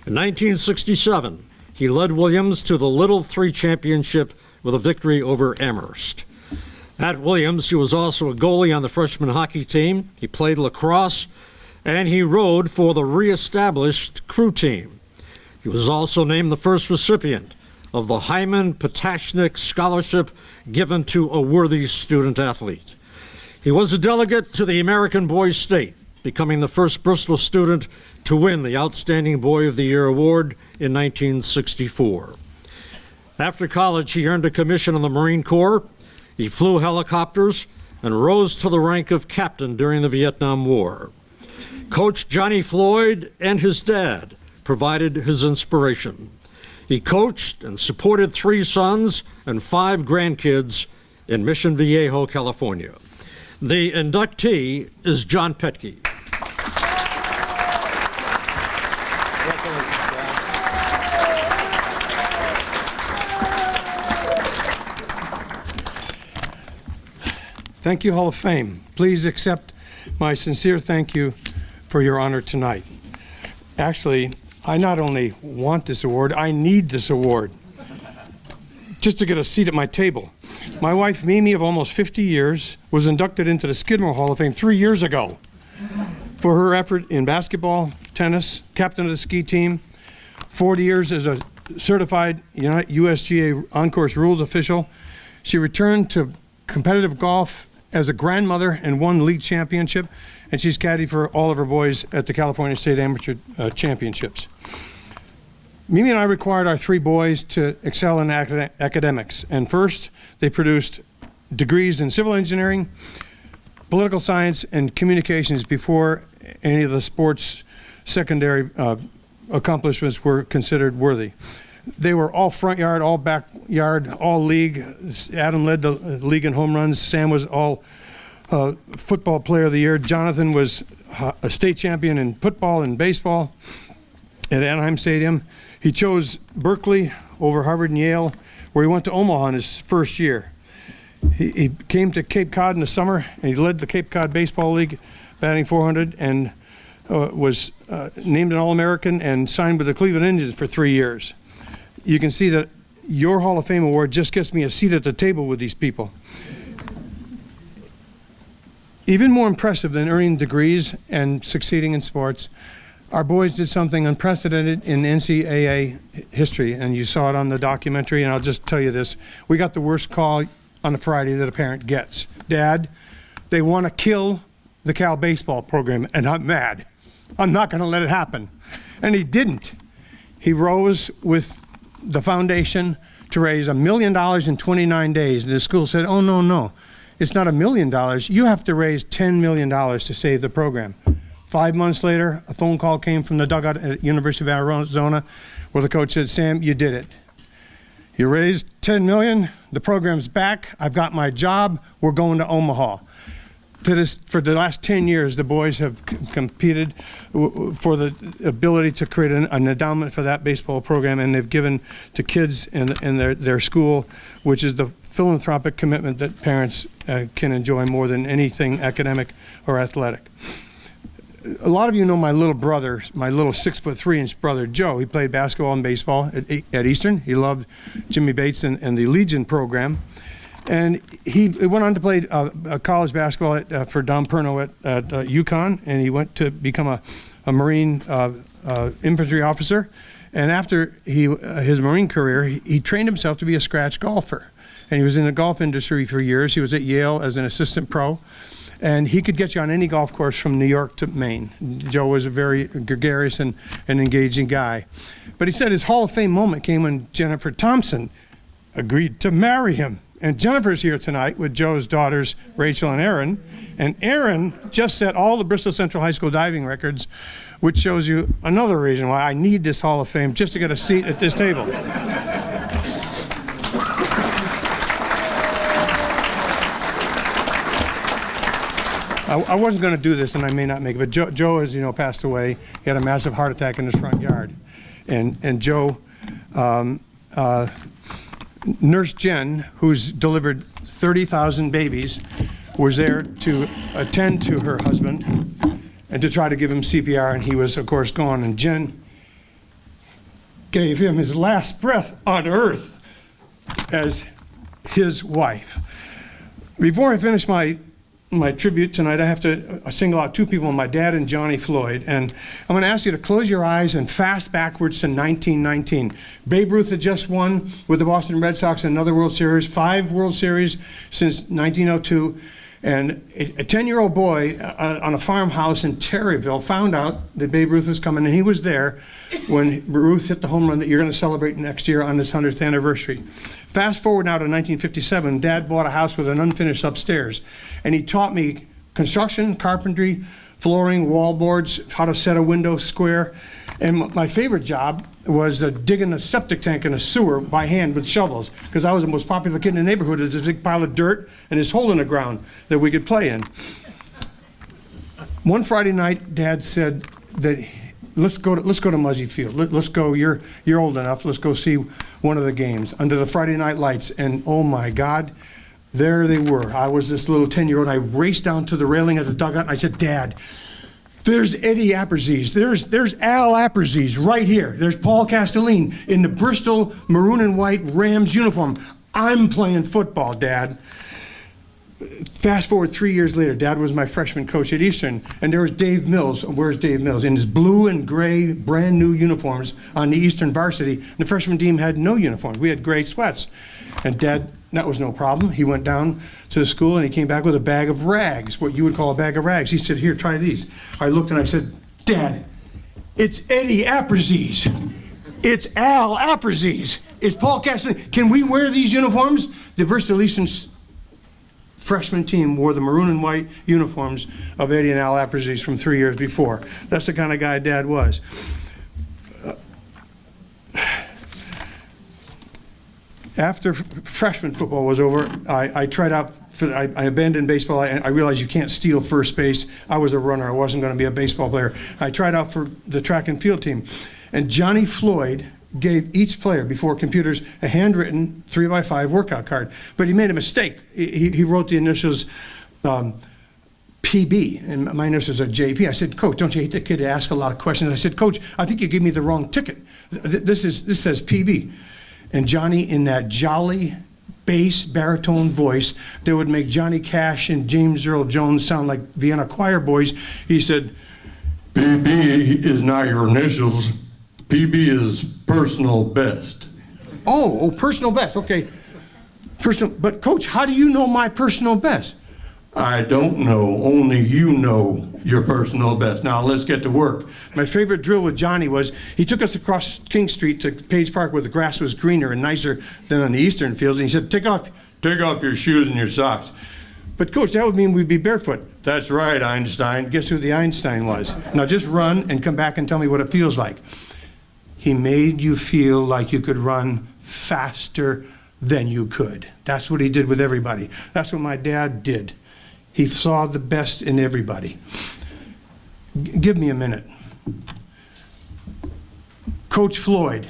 In 1967, he led Williams to the Little 3 championship with a victory over Amherst. At Williams, he was also a goalie on the freshman hockey team. He played lacrosse, and he rowed for the re-established crew team. He was also named the first recipient of the Hyman Potashnik Scholarship given to a worthy student athlete. He was a delegate to the American Boys State, becoming the first Bristol student to win the Outstanding Boy of the Year award in 1964. After college, he earned a commission in the Marine Corps. He flew helicopters and rose to the rank of captain during the Vietnam War. Coach Johnny Floyd and his dad provided his inspiration. He coached and supported 3 sons and 5 grandkids in Mission Viejo, California. The inductee is John Petke. Thank you, Hall of Fame. Please accept my sincere thank you for your honor tonight. Actually, I not only want this award, I need this award just to get a seat at my table. My wife, Mimi, of almost 50 years, was inducted into the Skidmore Hall of Fame 3 years ago for her effort in basketball, tennis, captain of the ski team, 40 years as a certified USGA on-course rules official. She returned to competitive golf as a grandmother and won league championship, and she's caddied for all of her boys at the California State Amateur Championships. Mimi and I required our 3 boys to excel in academics, and first they produced degrees in civil engineering, political science, and communications before any of the sports secondary accomplishments were considered worthy. They were all front yard, all backyard, all league. Adam led the league in home runs. Sam was all football player of the year. Jonathan was a state champion in football and baseball at Anaheim Stadium. He chose Berkeley over Harvard and Yale, where he went to Omaha in his first year. He came to Cape Cod in the summer, and he led the Cape Cod Baseball League, batting .400, and was named an All-American and signed with the Cleveland Indians for 3 years. You can see that your Hall of Fame award just gets me a seat at the table with these people. Even more impressive than earning degrees and succeeding in sports, our boys did something unprecedented in NCAA history, and you saw it on the documentary, and I'll just tell you this. We got the worst call on a Friday that a parent gets. Dad, they want to kill the Cal baseball program, and I'm mad. I'm not going to let it happen. And he didn't. He rose with the foundation to raise $1 million in 29 days. And the school said, oh, no, it's not $1 million. You have to raise $10 million to save the program. 5 months later, a phone call came from the dugout at University of Arizona where the coach said, Sam, you did it. You raised $10 million, the program's back, I've got my job, we're going to Omaha. For the last 10 years, the boys have competed for the ability to create an endowment for that baseball program, and they've given to kids in their school, which is the philanthropic commitment that parents can enjoy more than anything academic or athletic. A lot of you know my little brother, my little 6'3" brother, Joe. He played basketball and baseball at Eastern. He loved Jimmy Bates and the Legion program. And he went on to play college basketball for Don Perno at UConn, and he went to become a Marine infantry officer. And after his Marine career, he trained himself to be a scratch golfer. And he was in the golf industry for years. He was at Yale as an assistant pro. And he could get you on any golf course from New York to Maine. Joe was a very gregarious and engaging guy. But he said his Hall of Fame moment came when Jennifer Thompson agreed to marry him. And Jennifer's here tonight with Joe's daughters, Rachel and Erin. And Erin just set all the Bristol Central High School diving records, which shows you another reason why I need this Hall of Fame just to get a seat at this table. I wasn't going to do this, and I may not make it, but Joe, as you know, passed away. He had a massive heart attack in his front yard. And Joe, Nurse Jen, who's delivered 30,000 babies, was there to attend to her husband and to try to give him CPR, and he was, of course, gone. And Jen gave him his last breath on earth as his wife. Before I finish my tribute tonight, I have to single out two people, my dad and Johnny Floyd. And I'm going to ask you to close your eyes and fast backwards to 1919. Babe Ruth had just won with the Boston Red Sox another World Series, 5 World Series since 1902. And a 10-year-old boy on a farmhouse in Terryville found out that Babe Ruth was coming, and he was there when Ruth hit the home run that you're going to celebrate next year on this 100th anniversary. Fast forward now to 1957, Dad bought a house with an unfinished upstairs, and he taught me construction, carpentry, flooring, wallboards, how to set a window square. And my favorite job was digging a septic tank in a sewer by hand with shovels, because I was the most popular kid in the neighborhood. There's a big pile of dirt and this hole in the ground that we could play in. One Friday night, Dad said that let's go to Muzzy Field. Let's go. You're old enough. Let's go see one of the games under the Friday night lights. And oh my God, there they were. I was this little 10-year-old. I raced down to the railing of the dugout and I said, Dad, there's Eddie Apperzees. There's Al Apperzees right here. There's Paul Castelline in the Bristol maroon and white Rams uniform. I'm playing football, Dad. Fast forward 3 years later, Dad was my freshman coach at Eastern, and there was Dave Mills. Where's Dave Mills? In his blue and gray brand new uniforms on the Eastern varsity. And the freshman team had no uniforms. We had gray sweats. And Dad, that was no problem. He went down to the school and he came back with a bag of rags, what you would call a bag of rags. He said, here, try these. I looked and I said, Dad, it's Eddie Apperzees. It's Al Apperzees. It's Paul Castellini. Can we wear these uniforms? The Bristol Eastern freshman team wore the maroon and white uniforms of Eddie and Al Apperzees from 3 years before. That's the kind of guy Dad was. After freshman football was over, I tried out. I abandoned baseball. I realized you can't steal first base. I was a runner. I wasn't going to be a baseball player. I tried out for the track and field team. And Johnny Floyd gave each player, before computers, a handwritten 3x5 workout card. But he made a mistake. He wrote the initials PB, and my initials are JP. I said, Coach, don't you hate that kid to ask a lot of questions? I said, Coach, I think you gave me the wrong ticket. This says PB. And Johnny, in that jolly bass baritone voice that would make Johnny Cash and James Earl Jones sound like Vienna choir boys, he said, PB is not your initials. PB is personal best. Oh, personal best. Okay. But Coach, how do you know my personal best? I don't know. Only you know your personal best. Now let's get to work. My favorite drill with Johnny was he took us across King Street to Page Park where the grass was greener and nicer than on the eastern fields, and he said, take off your shoes and your socks. But Coach, that would mean we'd be barefoot. That's right, Einstein. Guess who the Einstein was? Now just run and come back and tell me what it feels like. He made you feel like you could run faster than you could. That's what he did with everybody. That's what my dad did. He saw the best in everybody. Give me a minute. Coach Floyd.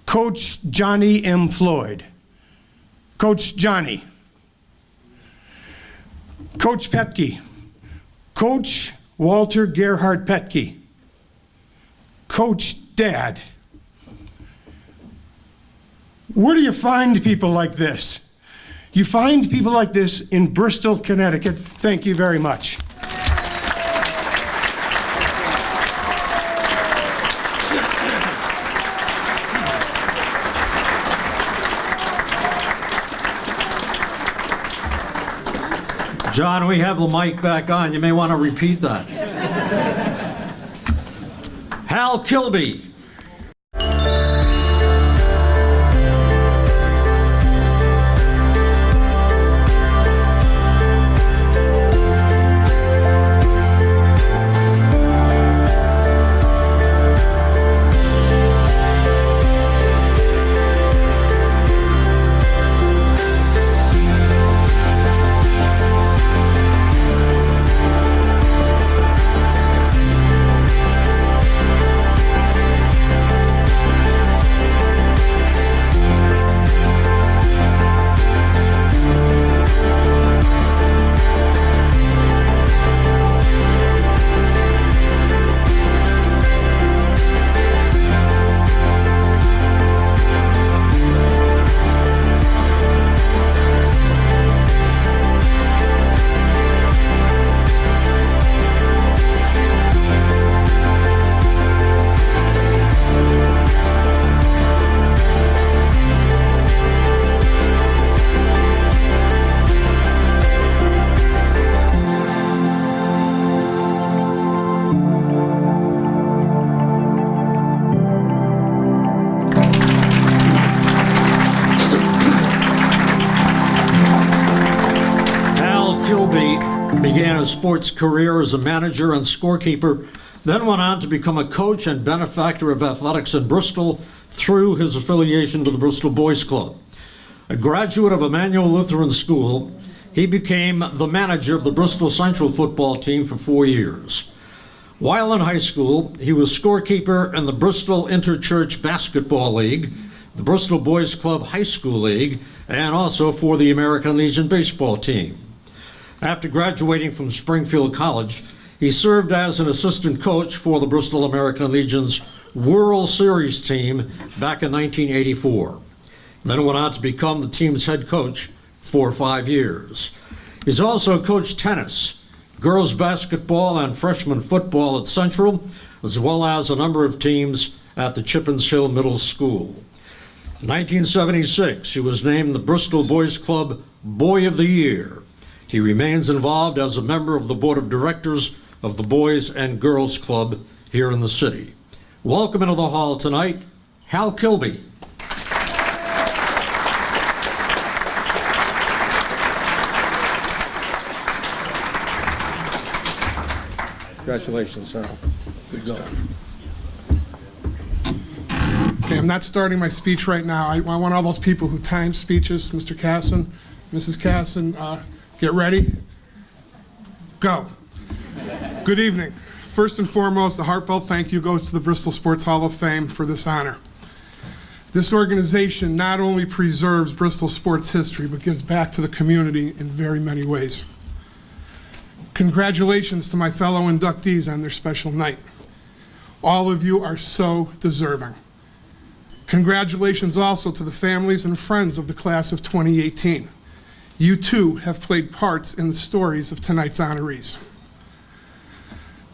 Coach Johnny M. Floyd. Coach Johnny. Coach Petke. Coach Walter Gerhard Petke. Coach Dad. Where do you find people like this? You find people like this in Bristol, Connecticut. Thank you very much. John, we have the mic back on. You may want to repeat that. Hal Kilby. Began his sports career as a manager and scorekeeper, then went on to become a coach and benefactor of athletics in Bristol through his affiliation with the Bristol Boys Club. A graduate of Emmanuel Lutheran School, he became the manager of the Bristol Central football team for 4 years. While in high school, he was scorekeeper in the Bristol Interchurch Basketball League, the Bristol Boys Club High School League, and also for the American Legion baseball team. After graduating from Springfield College, he served as an assistant coach for the Bristol American Legion's World Series team back in 1984. Then went on to become the team's head coach for 5 years. He's also coached tennis, girls basketball, and freshman football at Central, as well as a number of teams at the Chippens Hill Middle School. In 1976, he was named the Bristol Boys Club Boy of the Year. He remains involved as a member of the board of directors of the Boys and Girls Club here in the city. Welcome into the hall tonight, Hal Kilby. Congratulations, Hal. Good job. Okay, I'm not starting my speech right now. I want all those people who time speeches, Mr. Casson, Mrs. Casson, get ready. Go. Good evening. First and foremost, a heartfelt thank you goes to the Bristol Sports Hall of Fame for this honor. This organization not only preserves Bristol sports history, but gives back to the community in very many ways. Congratulations to my fellow inductees on their special night. All of you are so deserving. Congratulations also to the families and friends of the class of 2018. You too have played parts in the stories of tonight's honorees.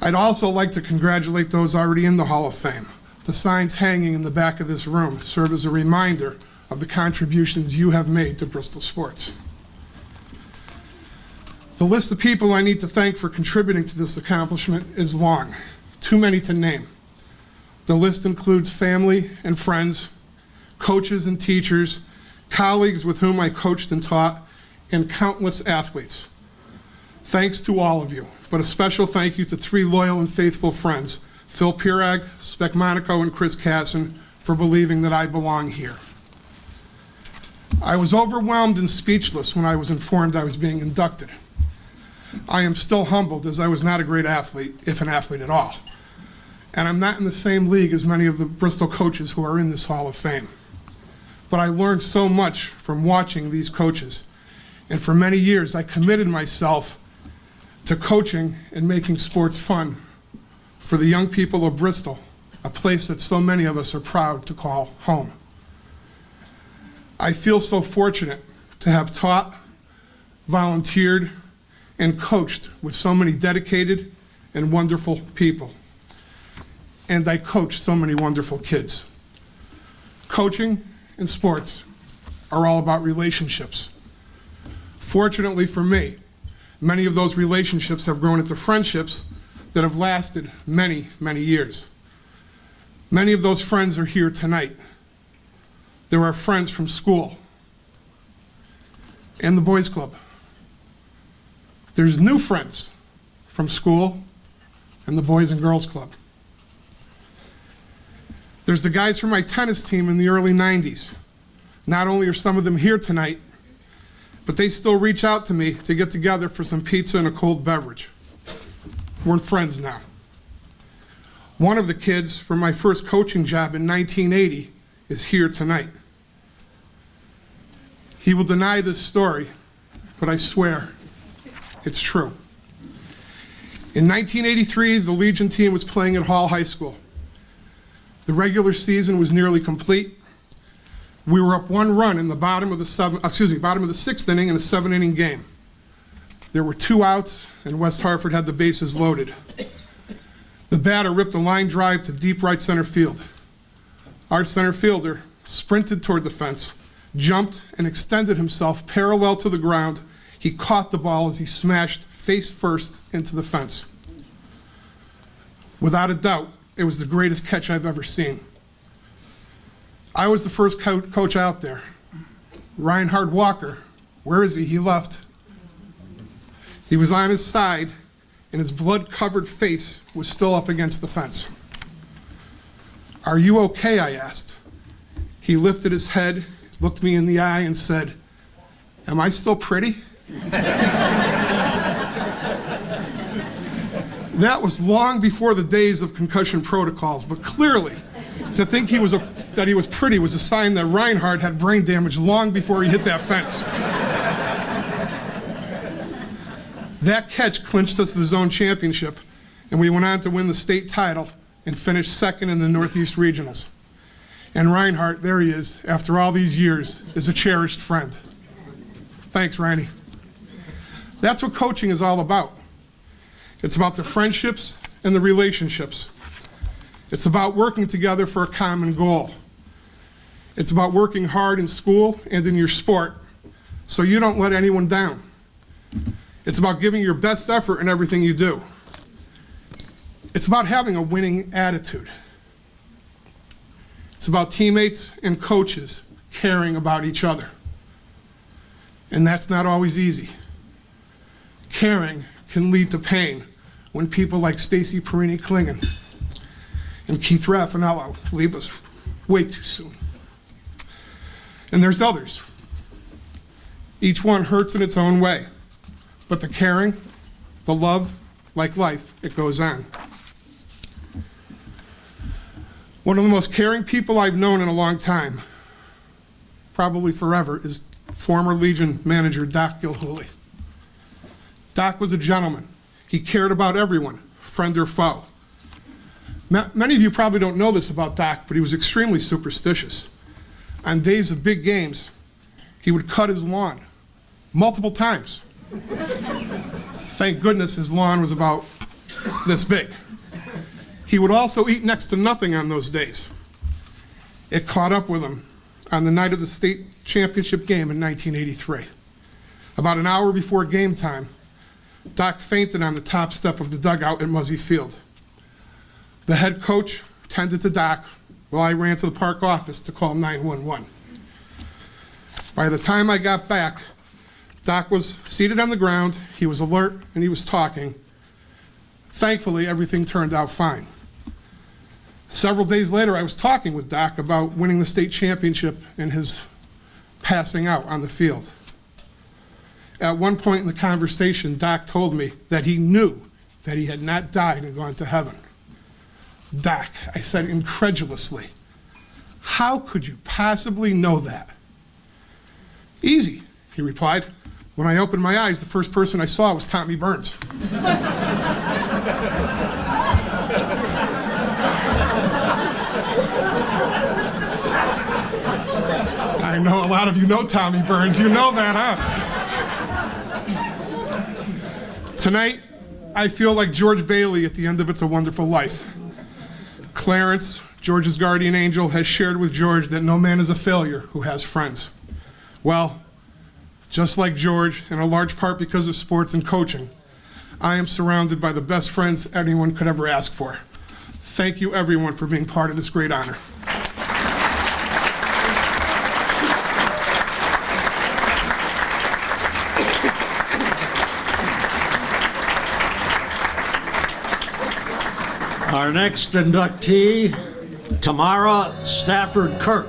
I'd also like to congratulate those already in the Hall of Fame. The signs hanging in the back of this room serve as a reminder of the contributions you have made to Bristol sports. The list of people I need to thank for contributing to this accomplishment is long, too many to name. The list includes family and friends, coaches and teachers, colleagues with whom I coached and taught, and countless athletes. Thanks to all of you, but a special thank you to 3 loyal and faithful friends, Phil Pirag, Spec Monaco, and Chris Casson, for believing that I belong here. I was overwhelmed and speechless when I was informed I was being inducted. I am still humbled, as I was not a great athlete, if an athlete at all. And I'm not in the same league as many of the Bristol coaches who are in this Hall of Fame. But I learned so much from watching these coaches. And for many years, I committed myself to coaching and making sports fun for the young people of Bristol, a place that so many of us are proud to call home. I feel so fortunate to have taught, volunteered, and coached with so many dedicated and wonderful people. And I coach so many wonderful kids. Coaching and sports are all about relationships. Fortunately for me, many of those relationships have grown into friendships that have lasted many, many years. Many of those friends are here tonight. There are friends from school and the boys club. There's new friends from school and the boys and girls club. There's the guys from my tennis team in the early 90s. Not only are some of them here tonight, but they still reach out to me to get together for some pizza and a cold beverage. We're friends now. One of the kids from my first coaching job in 1980 is here tonight. He will deny this story, but I swear it's true. In 1983, the Legion team was playing at Hall High School. The regular season was nearly complete. We were up one run in the bottom of the sixth inning in a 7-inning game. There were 2 outs, and West Hartford had the bases loaded. The batter ripped a line drive to deep right center field. Our center fielder sprinted toward the fence, jumped, and extended himself parallel to the ground. He caught the ball as he smashed face first into the fence. Without a doubt, it was the greatest catch I've ever seen. I was the first coach out there. Reinhard Walker, where is he? He left. He was on his side, and his blood-covered face was still up against the fence. "Are you okay?" I asked. He lifted his head, looked me in the eye, and said, "Am I still pretty?" That was long before the days of concussion protocols, but clearly, to think that he was pretty was a sign that Reinhard had brain damage long before he hit that fence. That catch clinched us the zone championship, and we went on to win the state title and finish second in the Northeast Regionals. And Reinhard, there he is, after all these years, is a cherished friend. Thanks, Riney. That's what coaching is all about. It's about the friendships and the relationships. It's about working together for a common goal. It's about working hard in school and in your sport so you don't let anyone down. It's about giving your best effort in everything you do. It's about having a winning attitude. It's about teammates and coaches caring about each other. And that's not always easy. Caring can lead to pain when people like Stacy Perini-Klingen and Keith Raffanello leave us way too soon. And there's others. Each one hurts in its own way, but the caring, the love, like life, it goes on. One of the most caring people I've known in a long time, probably forever, is former Legion manager Doc Gilhooly. Doc was a gentleman. He cared about everyone, friend or foe. Many of you probably don't know this about Doc, but he was extremely superstitious. On days of big games, he would cut his lawn multiple times. Thank goodness his lawn was about this big. He would also eat next to nothing on those days. It caught up with him on the night of the state championship game in 1983. About an hour before game time, Doc fainted on the top step of the dugout at Muzzy Field. The head coach tended to Doc while I ran to the park office to call 911. By the time I got back, Doc was seated on the ground, he was alert, and he was talking. Thankfully, everything turned out fine. Several days later, I was talking with Doc about winning the state championship and his passing out on the field. At one point in the conversation, Doc told me that he knew that he had not died and gone to heaven. "Doc," I said incredulously, "how could you possibly know that?" "Easy," he replied. "When I opened my eyes, the first person I saw was Tommy Burns." I know a lot of you know Tommy Burns. You know that, huh? Tonight, I feel like George Bailey at the end of It's a Wonderful Life. Clarence, George's guardian angel, has shared with George that no man is a failure who has friends. Well, just like George, in a large part because of sports and coaching, I am surrounded by the best friends anyone could ever ask for. Thank you, everyone, for being part of this great honor. Our next inductee, Tamara Stafford Kirk.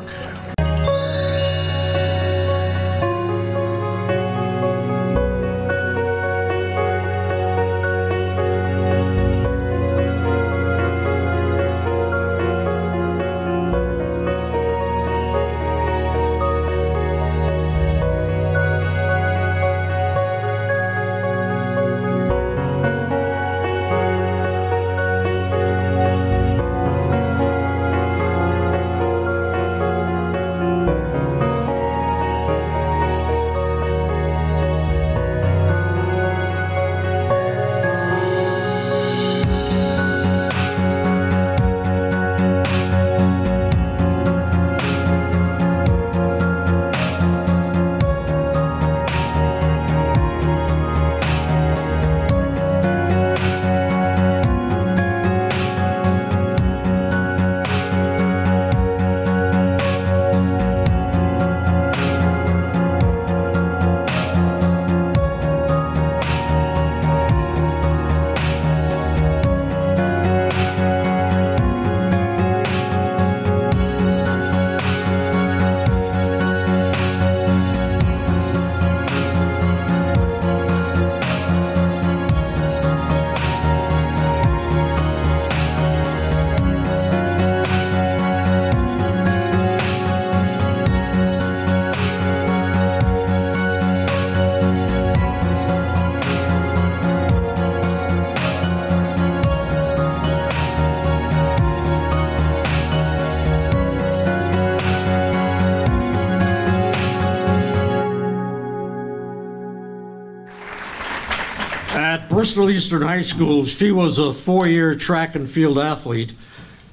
At Bristol Eastern High School, she was a four-year track and field athlete,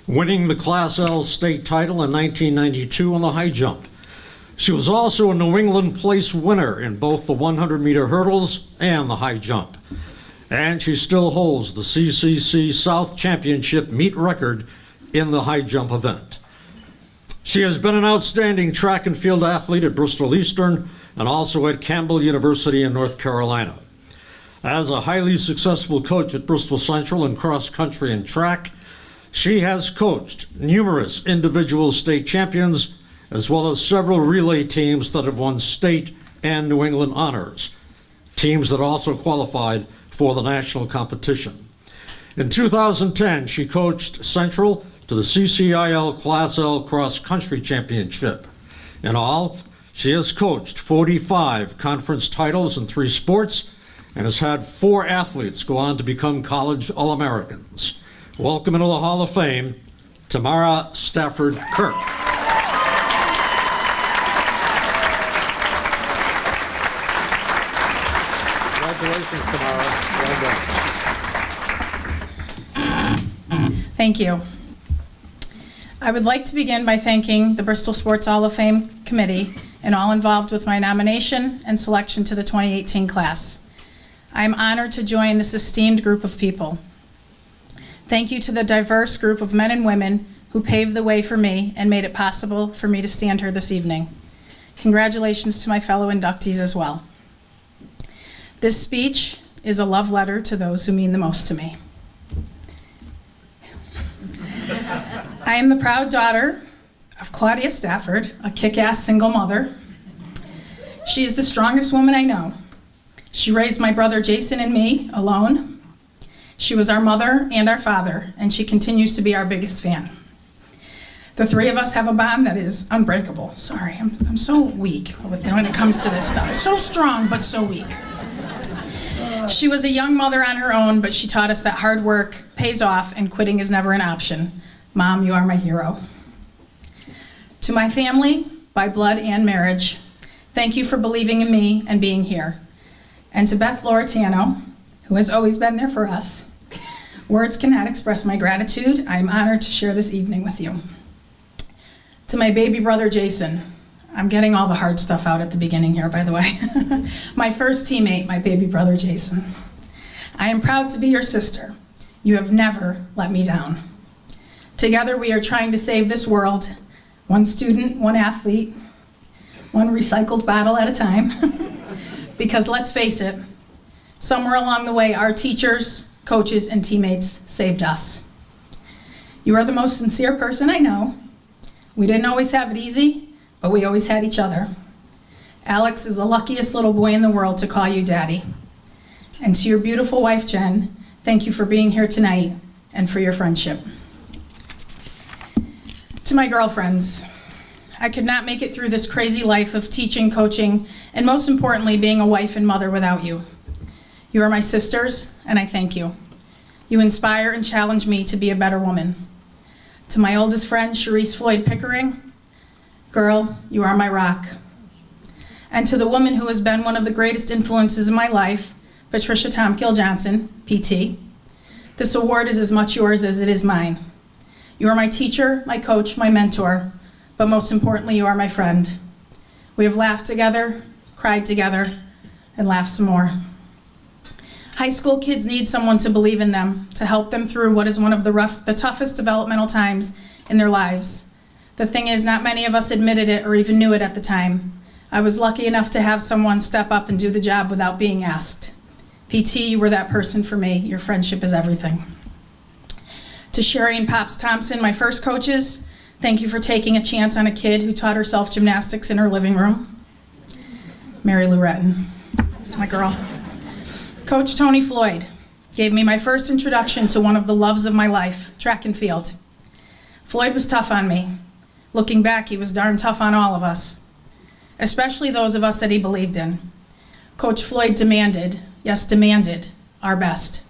winning the Class L state title in 1992 on the high jump. She was also a New England place winner in both the 100-meter hurdles and the high jump. And she still holds the CCC South Championship meet record in the high jump event. She has been an outstanding track and field athlete at Bristol Eastern and also at Campbell University in North Carolina. As a highly successful coach at Bristol Central in cross country and track, she has coached numerous individual state champions, as well as several relay teams that have won state and New England honors, teams that also qualified for the national competition. In 2010, she coached Central to the CCIL Class L Cross Country Championship. In all, she has coached 45 conference titles in 3 sports and has had 4 athletes go on to become college All-Americans. Welcome into the Hall of Fame, Tamara Stafford Kirk. Congratulations, Tamara. Well done. Thank you. I would like to begin by thanking the Bristol Sports Hall of Fame Committee and all involved with my nomination and selection to the 2018 class. I am honored to join this esteemed group of people. Thank you to the diverse group of men and women who paved the way for me and made it possible for me to stand here this evening. Congratulations to my fellow inductees as well. This speech is a love letter to those who mean the most to me. I am the proud daughter of Claudia Stafford, a kick-ass single mother. She is the strongest woman I know. She raised my brother Jason and me alone. She was our mother and our father, and she continues to be our biggest fan. The 3 of us have a bond that is unbreakable. Sorry, I'm so weak when it comes to this stuff. So strong, but so weak. She was a young mother on her own, but she taught us that hard work pays off and quitting is never an option. Mom, you are my hero. To my family, by blood and marriage. Thank you for believing in me and being here. And to Beth Loretano, who has always been there for us, words cannot express my gratitude. I am honored to share this evening with you. To my baby brother, Jason, I'm getting all the hard stuff out at the beginning here, by the way. My first teammate, my baby brother, Jason. I am proud to be your sister. You have never let me down. Together we are trying to save this world, one student, one athlete, one recycled bottle at a time. Because let's face it, somewhere along the way, our teachers, coaches, and teammates saved us. You are the most sincere person I know. We didn't always have it easy, but we always had each other. Alex is the luckiest little boy in the world to call you daddy. And to your beautiful wife, Jen, thank you for being here tonight and for your friendship. To my girlfriends, I could not make it through this crazy life of teaching, coaching, and most importantly, being a wife and mother without you. You are my sisters, and I thank you. You inspire and challenge me to be a better woman. To my oldest friend, Sharice Floyd Pickering, girl, you are my rock. And to the woman who has been one of the greatest influences in my life, Patricia Tomkill Johnson, PT, this award is as much yours as it is mine. You are my teacher, my coach, my mentor, but most importantly, you are my friend. We have laughed together, cried together, and laughed some more. High school kids need someone to believe in them, to help them through what is one of the toughest developmental times in their lives. The thing is, not many of us admitted it or even knew it at the time. I was lucky enough to have someone step up and do the job without being asked. PT, you were that person for me. Your friendship is everything. To Sherry and Pops Thompson, my first coaches, thank you for taking a chance on a kid who taught herself gymnastics in her living room. Mary Lou Retton, that's my girl. Coach Tony Floyd gave me my first introduction to one of the loves of my life, track and field. Floyd was tough on me. Looking back, he was darn tough on all of us, especially those of us that he believed in. Coach Floyd demanded, yes, demanded, our best.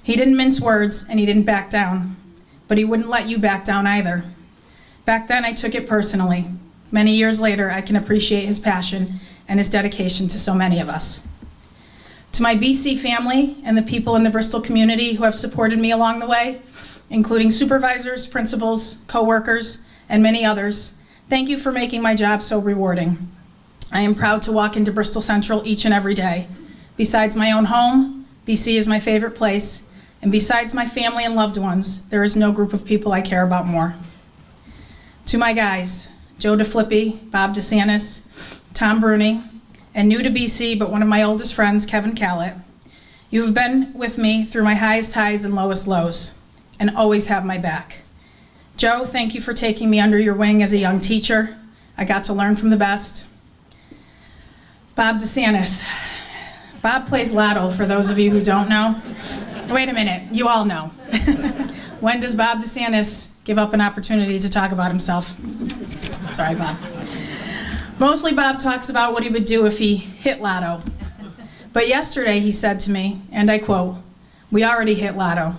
He didn't mince words and he didn't back down, but he wouldn't let you back down either. Back then, I took it personally. Many years later, I can appreciate his passion and his dedication to so many of us. To my BC family and the people in the Bristol community who have supported me along the way, including supervisors, principals, coworkers, and many others, thank you for making my job so rewarding. I am proud to walk into Bristol Central each and every day. Besides my own home, BC is my favorite place, and besides my family and loved ones, there is no group of people I care about more. To my guys, Joe DeFlippi, Bob DeSantis, Tom Bruni, and new to BC, but one of my oldest friends, Kevin Callett, you have been with me through my highest highs and lowest lows, and always have my back. Joe, thank you for taking me under your wing as a young teacher. I got to learn from the best. Bob DeSantis. Bob plays lotto, for those of you who don't know. Wait a minute, you all know. When does Bob DeSantis give up an opportunity to talk about himself? Sorry, Bob. Mostly Bob talks about what he would do if he hit lotto. But yesterday he said to me, and I quote, "We already hit lotto.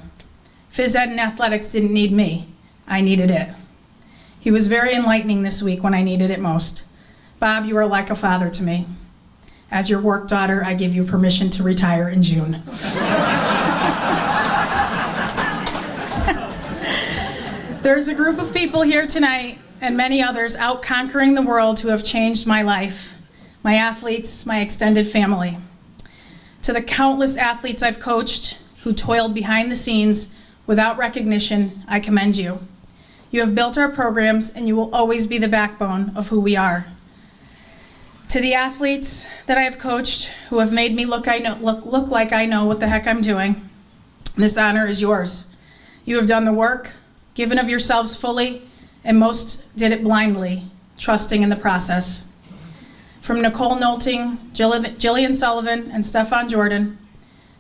Phys ed and athletics didn't need me. I needed it." He was very enlightening this week when I needed it most. Bob, you are like a father to me. As your work daughter, I give you permission to retire in June. There's a group of people here tonight and many others out conquering the world who have changed my life, my athletes, my extended family. To the countless athletes I've coached who toiled behind the scenes without recognition, I commend you. You have built our programs and you will always be the backbone of who we are. To the athletes that I have coached who have made me look like I know what the heck I'm doing, this honor is yours. You have done the work, given of yourselves fully, and most did it blindly, trusting in the process. From Nicole Nolting, Jillian Sullivan, and Stefan Jordan,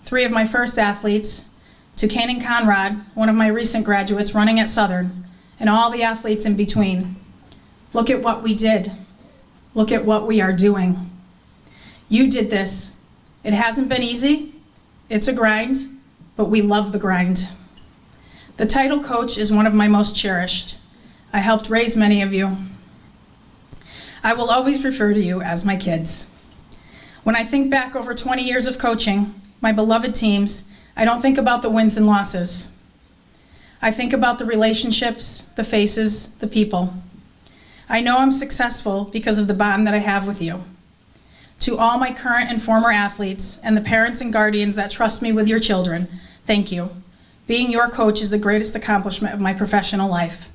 three of my first athletes, to Kanan Conrad, one of my recent graduates running at Southern, and all the athletes in between. Look at what we did. Look at what we are doing. You did this. It hasn't been easy. It's a grind, but we love the grind. The title coach is one of my most cherished. I helped raise many of you. I will always refer to you as my kids. When I think back over 20 years of coaching my beloved teams, I don't think about the wins and losses. I think about the relationships, the faces, the people. I know I'm successful because of the bond that I have with you. To all my current and former athletes and the parents and guardians that trust me with your children, thank you. Being your coach is the greatest accomplishment of my professional life.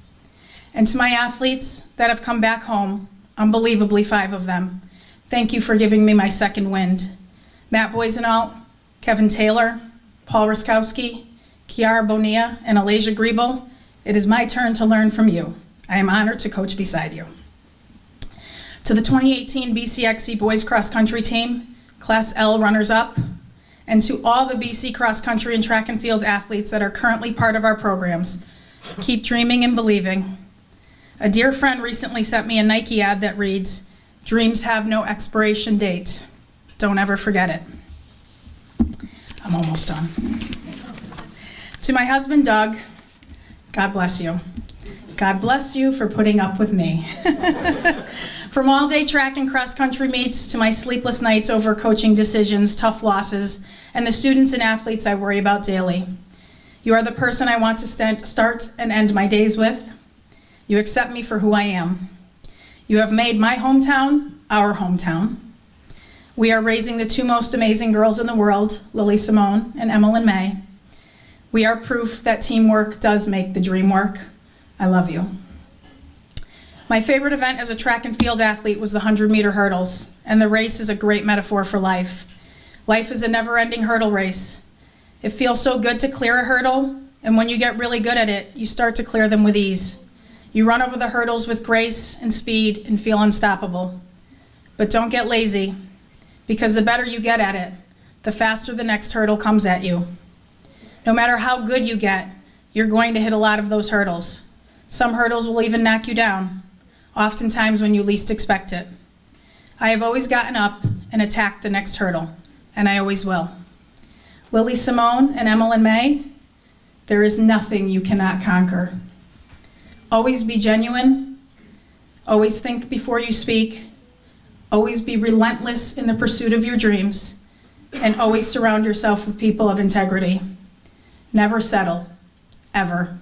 And to my athletes that have come back home, unbelievably 5 of them, thank you for giving me my second wind. Matt Boisenalt, Kevin Taylor, Paul Ruskowski, Kiara Bonilla, and Alasia Griebel, it is my turn to learn from you. I am honored to coach beside you. To the 2018 BCXC Boys Cross Country Team, Class L runners-up, and to all the BC Cross Country and Track and Field athletes that are currently part of our programs, keep dreaming and believing. A dear friend recently sent me a Nike ad that reads, "Dreams have no expiration date. Don't ever forget it." I'm almost done. To my husband, Doug, God bless you. God bless you for putting up with me. From all-day track and cross-country meets to my sleepless nights over coaching decisions, tough losses, and the students and athletes I worry about daily. You are the person I want to start and end my days with. You accept me for who I am. You have made my hometown our hometown. We are raising the 2 most amazing girls in the world, Lily Simone and Emmeline May. We are proof that teamwork does make the dream work. I love you. My favorite event as a track and field athlete was the 100-meter hurdles, and the race is a great metaphor for life. Life is a never-ending hurdle race. It feels so good to clear a hurdle, and when you get really good at it, you start to clear them with ease. You run over the hurdles with grace and speed and feel unstoppable. But don't get lazy, because the better you get at it, the faster the next hurdle comes at you. No matter how good you get, you're going to hit a lot of those hurdles. Some hurdles will even knock you down, oftentimes when you least expect it. I have always gotten up and attacked the next hurdle, and I always will. Lily Simone and Emmeline May, there is nothing you cannot conquer. Always be genuine, always think before you speak, always be relentless in the pursuit of your dreams, and always surround yourself with people of integrity. Never settle, ever.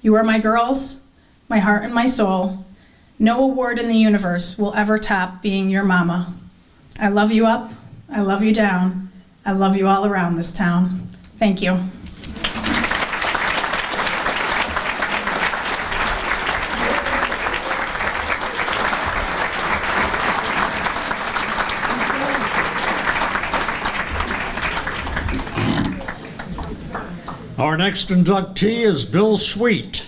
You are my girls, my heart and my soul. No award in the universe will ever top being your mama. I love you up, I love you down, I love you all around this town. Thank you. Our next inductee is Bill Sweet.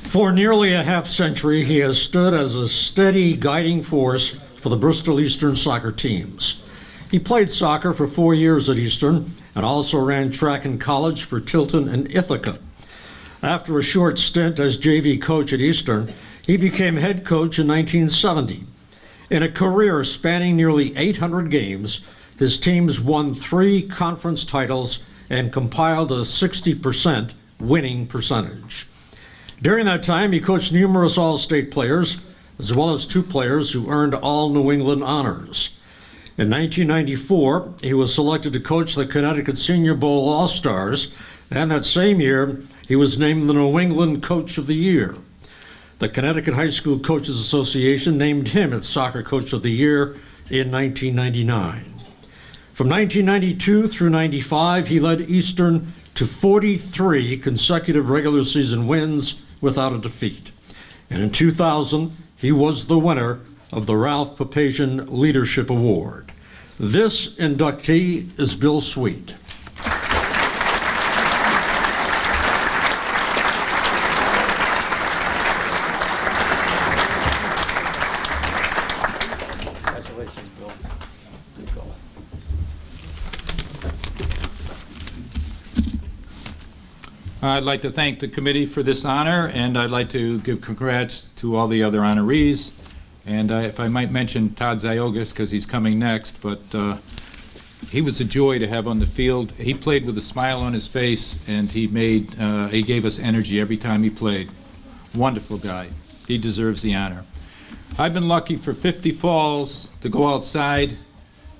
For nearly a half century, he has stood as a steady guiding force for the Bristol Eastern soccer teams. He played soccer for 4 years at Eastern and also ran track in college for Tilton and Ithaca. After a short stint as JV coach at Eastern, he became head coach in 1970. In a career spanning nearly 800 games, his teams won 3 conference titles and compiled a 60% winning percentage. During that time, he coached numerous All-State players, as well as 2 players who earned all New England honors. In 1994, he was selected to coach the Connecticut Senior Bowl All-Stars, and that same year, he was named the New England Coach of the Year. The Connecticut High School Coaches Association named him its Soccer Coach of the Year in 1999. From 1992 through 95, he led Eastern to 43 consecutive regular season wins without a defeat. And in 2000, he was the winner of the Ralph Papazian Leadership Award. This inductee is Bill Sweet. Congratulations, Bill. Good call. I'd like to thank the committee for this honor, and I'd like to give congrats to all the other honorees. And if I might mention Todd Ziogas, because he's coming next, but he was a joy to have on the field. He played with a smile on his face, and he gave us energy every time he played. Wonderful guy. He deserves the honor. I've been lucky for 50 falls to go outside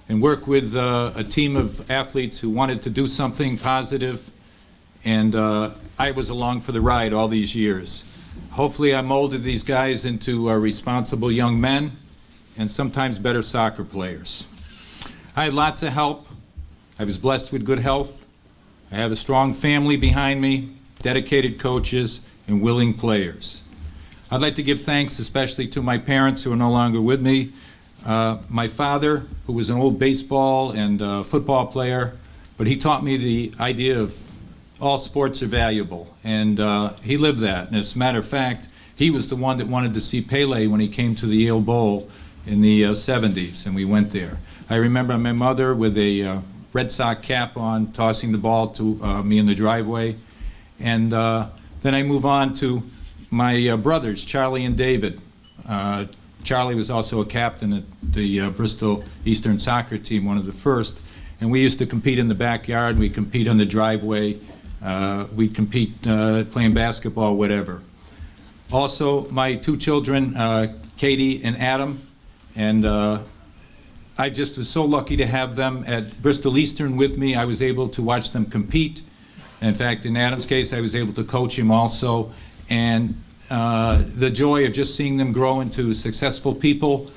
and work with a team of athletes who wanted to do something positive, and I was along for the ride all these years. Hopefully I molded these guys into responsible young men and sometimes better soccer players. I had lots of help. I was blessed with good health. I have a strong family behind me, dedicated coaches, and willing players. I'd like to give thanks especially to my parents who are no longer with me. My father, who was an old baseball and football player, but he taught me the idea of all sports are valuable, and he lived that. And as a matter of fact, he was the one that wanted to see Pele when he came to the Yale Bowl in the 70s, and we went there. I remember my mother with a Red Sox cap on, tossing the ball to me in the driveway. And then I move on to my brothers, Charlie and David. Charlie was also a captain at the Bristol Eastern soccer team, one of the first. And we used to compete in the backyard, we'd compete on the driveway, we'd compete playing basketball, whatever. Also, my 2 children, Katie and Adam, and I just was so lucky to have them at Bristol Eastern with me. I was able to watch them compete. In fact, in Adam's case, I was able to coach him also. And the joy of just seeing them grow into successful people,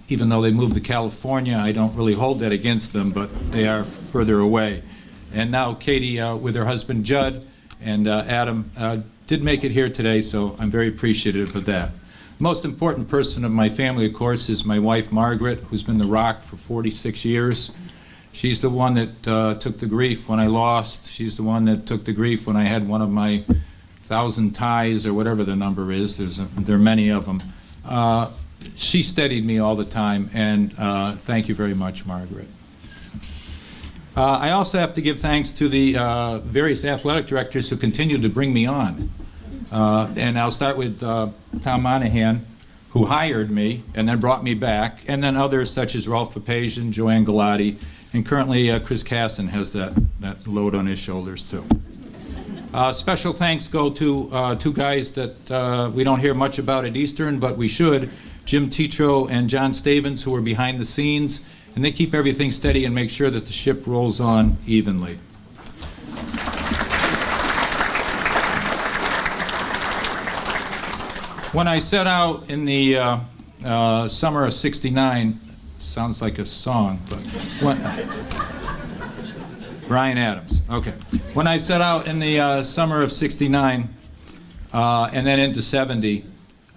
even though they moved to California, I don't really hold that against them, but they are further away. And now Katie with her husband Judd and Adam did make it here today, so I'm very appreciative of that. Most important person of my family, of course, is my wife Margaret, who's been the rock for 46 years. She's the one that took the grief when I lost. She's the one that took the grief when I had one of my 1,000 ties or whatever the number is. There are many of them. She steadied me all the time, and thank you very much, Margaret. I also have to give thanks to the various athletic directors who continue to bring me on. And I'll start with Tom Monahan, who hired me and then brought me back, and then others such as Ralph Papazian, Joanne Galati, and currently Chris Casson has that load on his shoulders too. Special thanks go to 2 guys that we don't hear much about at Eastern, but we should, Jim Tetro and John Stavens, who are behind the scenes, and they keep everything steady and make sure that the ship rolls on evenly. When I set out in the summer of '69, sounds like a song, but Bryan Adams. Okay. When I set out in the summer of '69 and then into '70,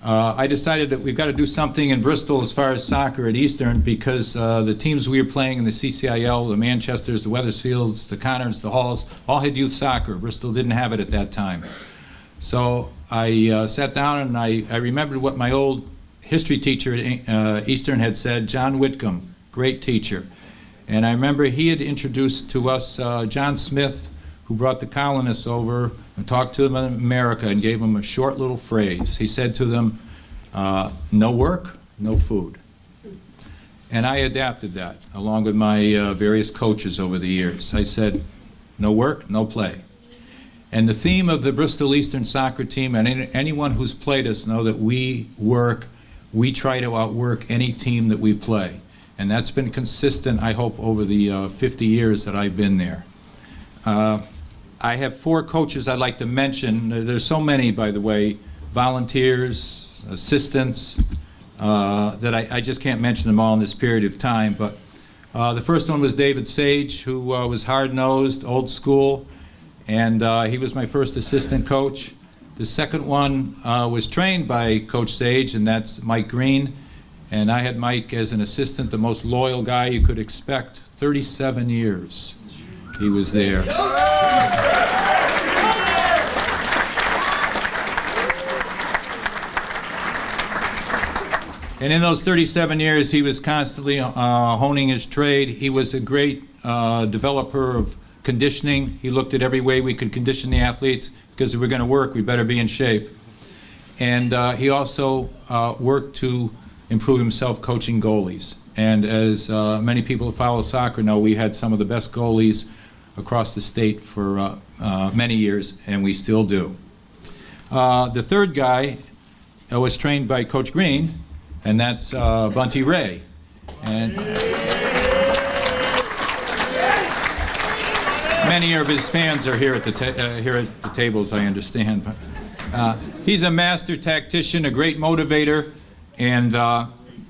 I decided that we've got to do something in Bristol as far as soccer at Eastern, because the teams we were playing in the CCIL, the Manchesters, the Wethersfields, the Connors, the Halls, all had youth soccer. Bristol didn't have it at that time. So I sat down and I remembered what my old history teacher at Eastern had said, John Whitcomb, great teacher. And I remember he had introduced to us John Smith, who brought the colonists over and talked to them in America and gave them a short little phrase. He said to them, no work, no food. And I adapted that, along with my various coaches over the years. I said, no work, no play. And the theme of the Bristol Eastern soccer team, and anyone who's played us know that we work, we try to outwork any team that we play. And that's been consistent, I hope, over the 50 years that I've been there. I have 4 coaches I'd like to mention. There's so many, by the way, volunteers, assistants, that I just can't mention them all in this period of time. But the first one was David Sage, who was hard-nosed, old school, and he was my first assistant coach. The second one was trained by Coach Sage, and that's Mike Green. And I had Mike as an assistant, the most loyal guy you could expect. 37 years he was there. And in those 37 years, he was constantly honing his trade. He was a great developer of conditioning. He looked at every way we could condition the athletes, because if we're going to work, we better be in shape. And he also worked to improve himself coaching goalies. And as many people who follow soccer know, we had some of the best goalies across the state for many years, and we still do. The third guy was trained by Coach Green, and that's Bunty Ray. And many of his fans are here at the tables, I understand. But he's a master tactician, a great motivator, and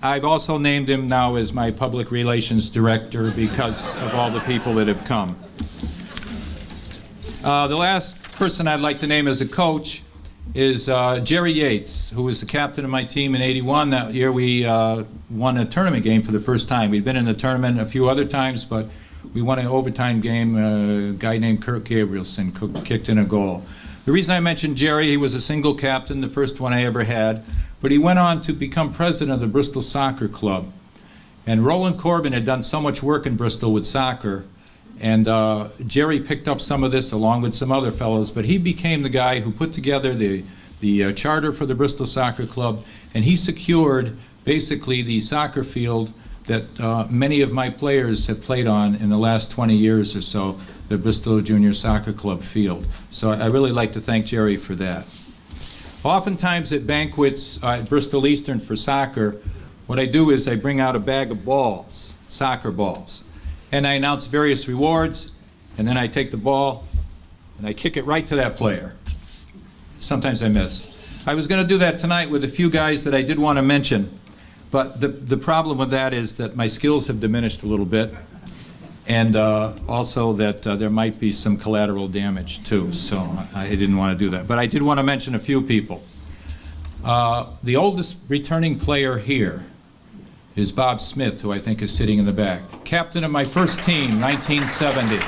I've also named him now as my public relations director because of all the people that have come. The last person I'd like to name as a coach is Jerry Yates, who was the captain of my team in '81. That year we won a tournament game for the first time. We'd been in the tournament a few other times, but we won an overtime game. A guy named Kirk Gabrielson kicked in a goal. The reason I mentioned Jerry, he was a single captain, the first one I ever had, but he went on to become president of the Bristol Soccer Club. And Roland Corbin had done so much work in Bristol with soccer, and Jerry picked up some of this along with some other fellows, but he became the guy who put together the charter for the Bristol Soccer Club, and he secured basically the soccer field that many of my players have played on in the last 20 years or so, the Bristol Junior Soccer Club field. So I really like to thank Jerry for that. Oftentimes at banquets at Bristol Eastern for soccer, what I do is I bring out a bag of balls, soccer balls, and I announce various rewards, and then I take the ball and I kick it right to that player. Sometimes I miss. I was going to do that tonight with a few guys that I did want to mention, but the problem with that is that my skills have diminished a little bit, and also that there might be some collateral damage too, so I didn't want to do that. But I did want to mention a few people. The oldest returning player here is Bob Smith, who I think is sitting in the back. Captain of my first team, 1970.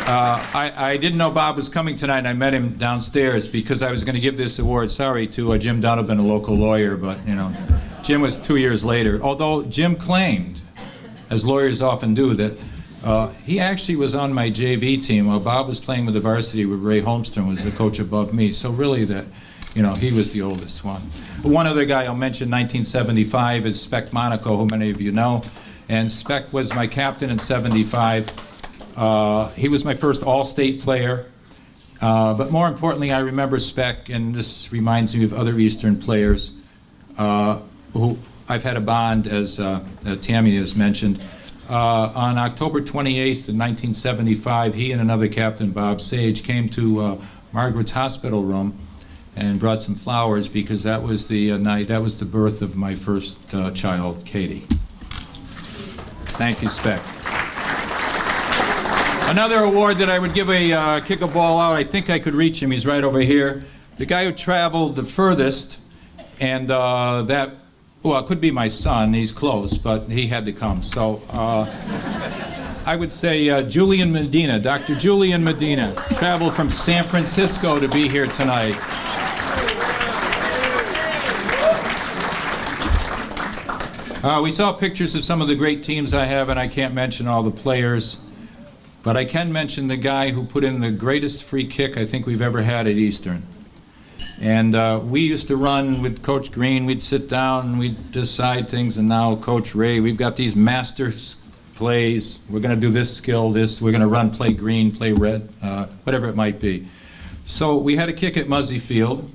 I didn't know Bob was coming tonight, and I met him downstairs because I was going to give this award, sorry, to Jim Donovan, a local lawyer, but, you know, Jim was 2 years later. Although Jim claimed, as lawyers often do, that he actually was on my JV team while Bob was playing with the varsity with Ray Holmstrom, was the coach above me. So really that, you know, he was the oldest one. One other guy I'll mention, 1975, is Speck Monaco, who many of you know. And Speck was my captain in '75. He was my first all-state player. But more importantly, I remember Speck, and this reminds me of other Eastern players, who I've had a bond, as Tammy has mentioned. On October 28th, in 1975, he and another captain, Bob Sage, came to Margaret's hospital room and brought some flowers because that was the night, that was the birth of my first child, Katie. Thank you, Speck. Another award that I would give a kick a ball out, I think I could reach him, he's right over here. The guy who traveled the furthest, and that, well, it could be my son, he's close, but he had to come. So I would say Julian Medina, Dr. Julian Medina, traveled from San Francisco to be here tonight. We saw pictures of some of the great teams I have, and I can't mention all the players, but I can mention the guy who put in the greatest free kick I think we've ever had at Eastern. And we used to run with Coach Green. We'd sit down and we'd decide things. And now Coach Ray, we've got these master plays. We're going to do this skill, this. We're going to run, play green, play red, whatever it might be. So we had a kick at Muzzy Field,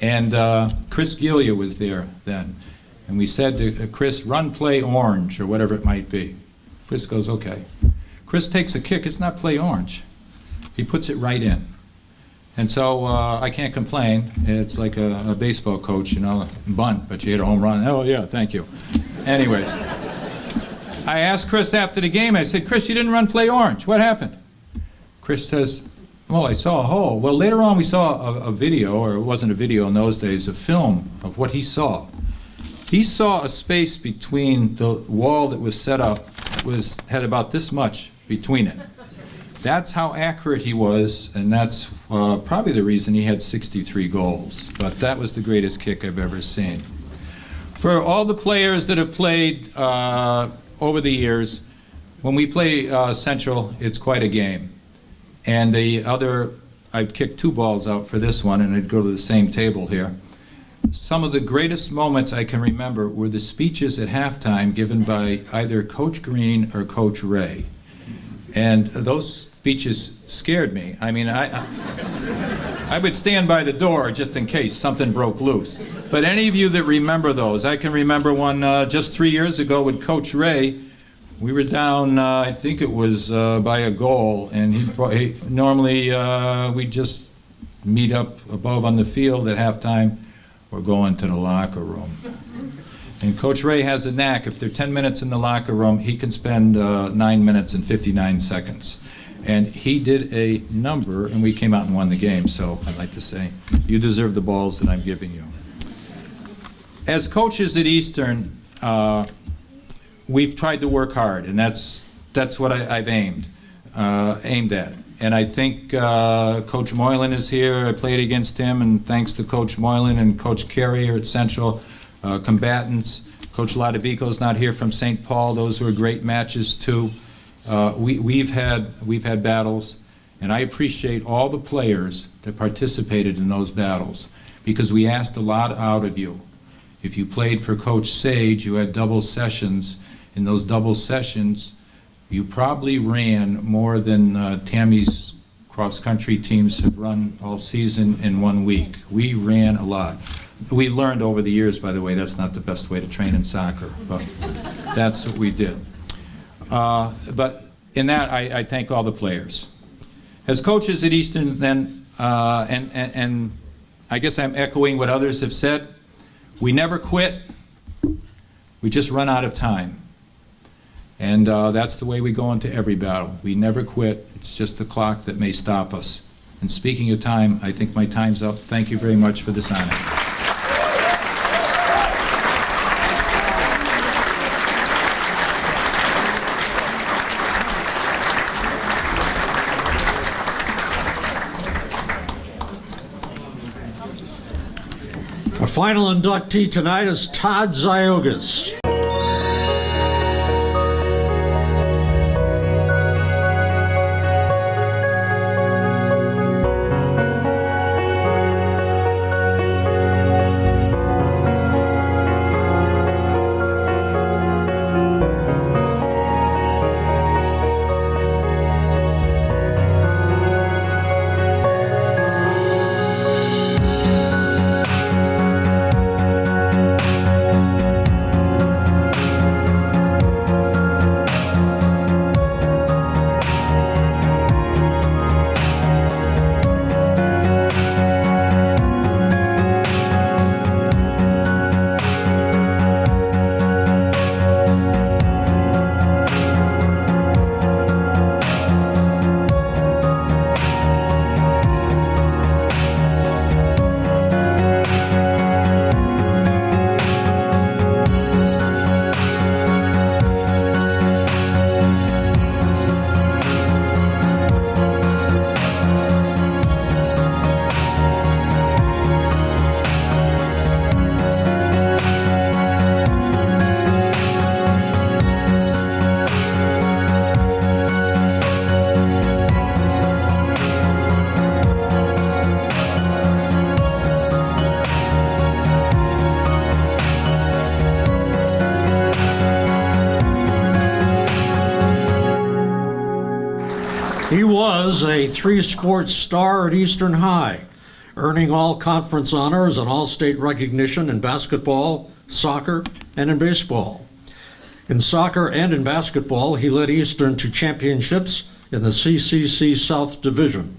and Chris Gillia was there then. And we said to Chris, run, play orange, or whatever it might be. Chris goes, okay. Chris takes a kick. It's not play orange. He puts it right in. And so I can't complain. It's like a baseball coach, you know, bunt, but you hit a home run. Oh, yeah, thank you. Anyways, I asked Chris after the game, I said, Chris, you didn't run play orange. What happened? Chris says, well, I saw a hole. Well, later on we saw a video, or it wasn't a video in those days, a film of what he saw. He saw a space between the wall that was set up, had about this much between it. That's how accurate he was, and that's probably the reason he had 63 goals. But that was the greatest kick I've ever seen. For all the players that have played over the years, when we play Central, it's quite a game. And I'd kick 2 balls out for this one, and I'd go to the same table here. Some of the greatest moments I can remember were the speeches at halftime given by either Coach Green or Coach Ray. And those speeches scared me. I mean, I would stand by the door just in case something broke loose. But any of you that remember those, I can remember one just 3 years ago with Coach Ray. We were down, I think it was by a goal, and normally we'd just meet up above on the field at halftime or go into the locker room. And Coach Ray has a knack. If they're 10 minutes in the locker room, he can spend 9 minutes and 59 seconds. And he did a number, and we came out and won the game. So I'd like to say, you deserve the balls that I'm giving you. As coaches at Eastern, we've tried to work hard, and that's what I've aimed at. And I think Coach Moylan is here. I played against him, and thanks to Coach Moylan and Coach Carrier at Central, combatants. Coach Lodovico's not here from St. Paul. Those were great matches too. We've had battles, and I appreciate all the players that participated in those battles because we asked a lot out of you. If you played for Coach Sage, you had double sessions. In those double sessions, you probably ran more than Tammy's cross-country teams have run all season in 1 week. We ran a lot. We learned over the years, by the way, that's not the best way to train in soccer, but that's what we did. But in that, I thank all the players. As coaches at Eastern, then, and I guess I'm echoing what others have said, we never quit. We just run out of time. And that's the way we go into every battle. We never quit. It's just the clock that may stop us. And speaking of time, I think my time's up. Thank you very much for this honor. Our final inductee tonight is Todd Ziogas. was a three-sports star at Eastern High, earning all conference honors and all-state recognition in basketball, soccer, and in baseball. In soccer and in basketball, he led Eastern to championships in the CCC South Division.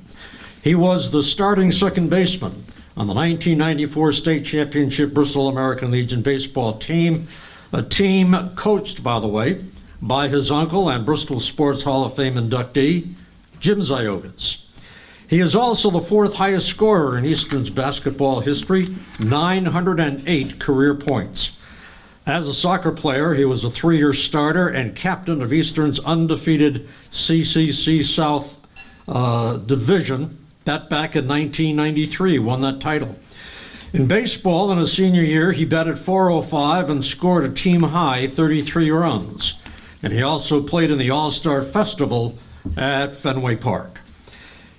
He was the starting second baseman on the 1994 state championship Bristol American Legion baseball team, a team coached, by the way, by his uncle and Bristol Sports Hall of Fame inductee, Jim Ziogas. He is also the fourth highest scorer in Eastern's basketball history, 908 career points. As a soccer player, he was a three-year starter and captain of Eastern's undefeated CCC South Division. That back in 1993, won that title. In baseball, in his senior year, he batted .405 and scored a team-high 33 runs. And he also played in the All-Star Festival at Fenway Park.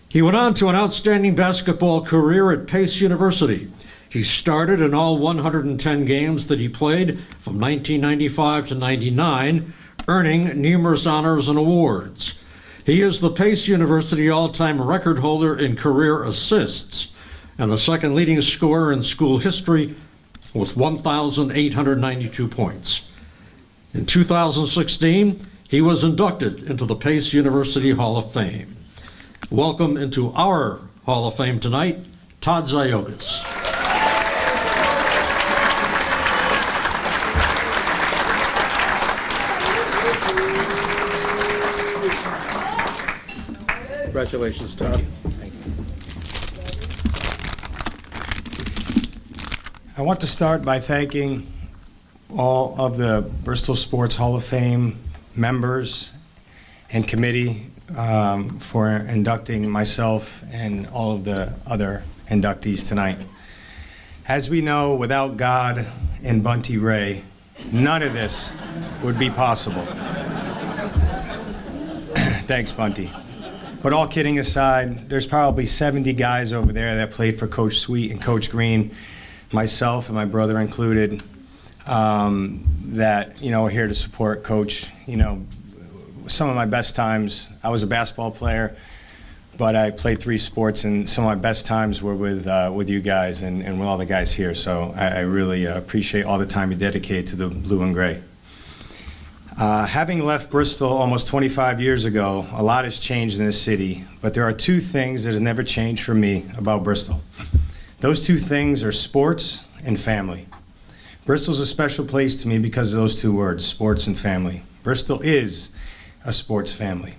He went on to an outstanding basketball career at Pace University. He started in all 110 games that he played from 1995 to 99, earning numerous honors and awards. He is the Pace University all-time record holder in career assists and the second leading scorer in school history with 1,892 points. In 2016, he was inducted into the Pace University Hall of Fame. Welcome into our Hall of Fame tonight, Todd Ziogas. Congratulations, Todd. I want to start by thanking all of the Bristol Sports Hall of Fame members and committee for inducting myself and all of the other inductees tonight. As we know, without God and Bunty Ray, none of this would be possible. Thanks, Bunty. But all kidding aside, there's probably 70 guys over there that played for Coach Sweet and Coach Green, myself and my brother included, that, are here to support Coach. Some of my best times, I was a basketball player, but I played three sports, and some of my best times were with you guys and with all the guys here. So I really appreciate all the time you dedicate to the blue and gray. Having left Bristol almost 25 years ago, a lot has changed in this city, but there are two things that have never changed for me about Bristol. Those two things are sports and family. Bristol's a special place to me because of those two words, sports and family. Bristol is a sports family.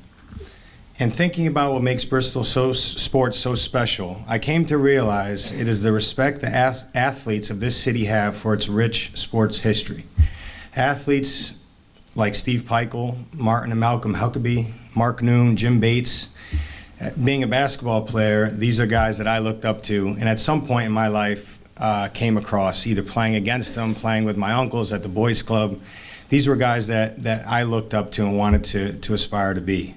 And thinking about what makes Bristol sports so special, I came to realize it is the respect the athletes of this city have for its rich sports history. Athletes like Steve Peichel, Martin and Malcolm Huckabee, Mark Noon, Jim Bates. Being a basketball player, these are guys that I looked up to, and at some point in my life came across, either playing against them, playing with my uncles at the boys club. These were guys that I looked up to and wanted to aspire to be.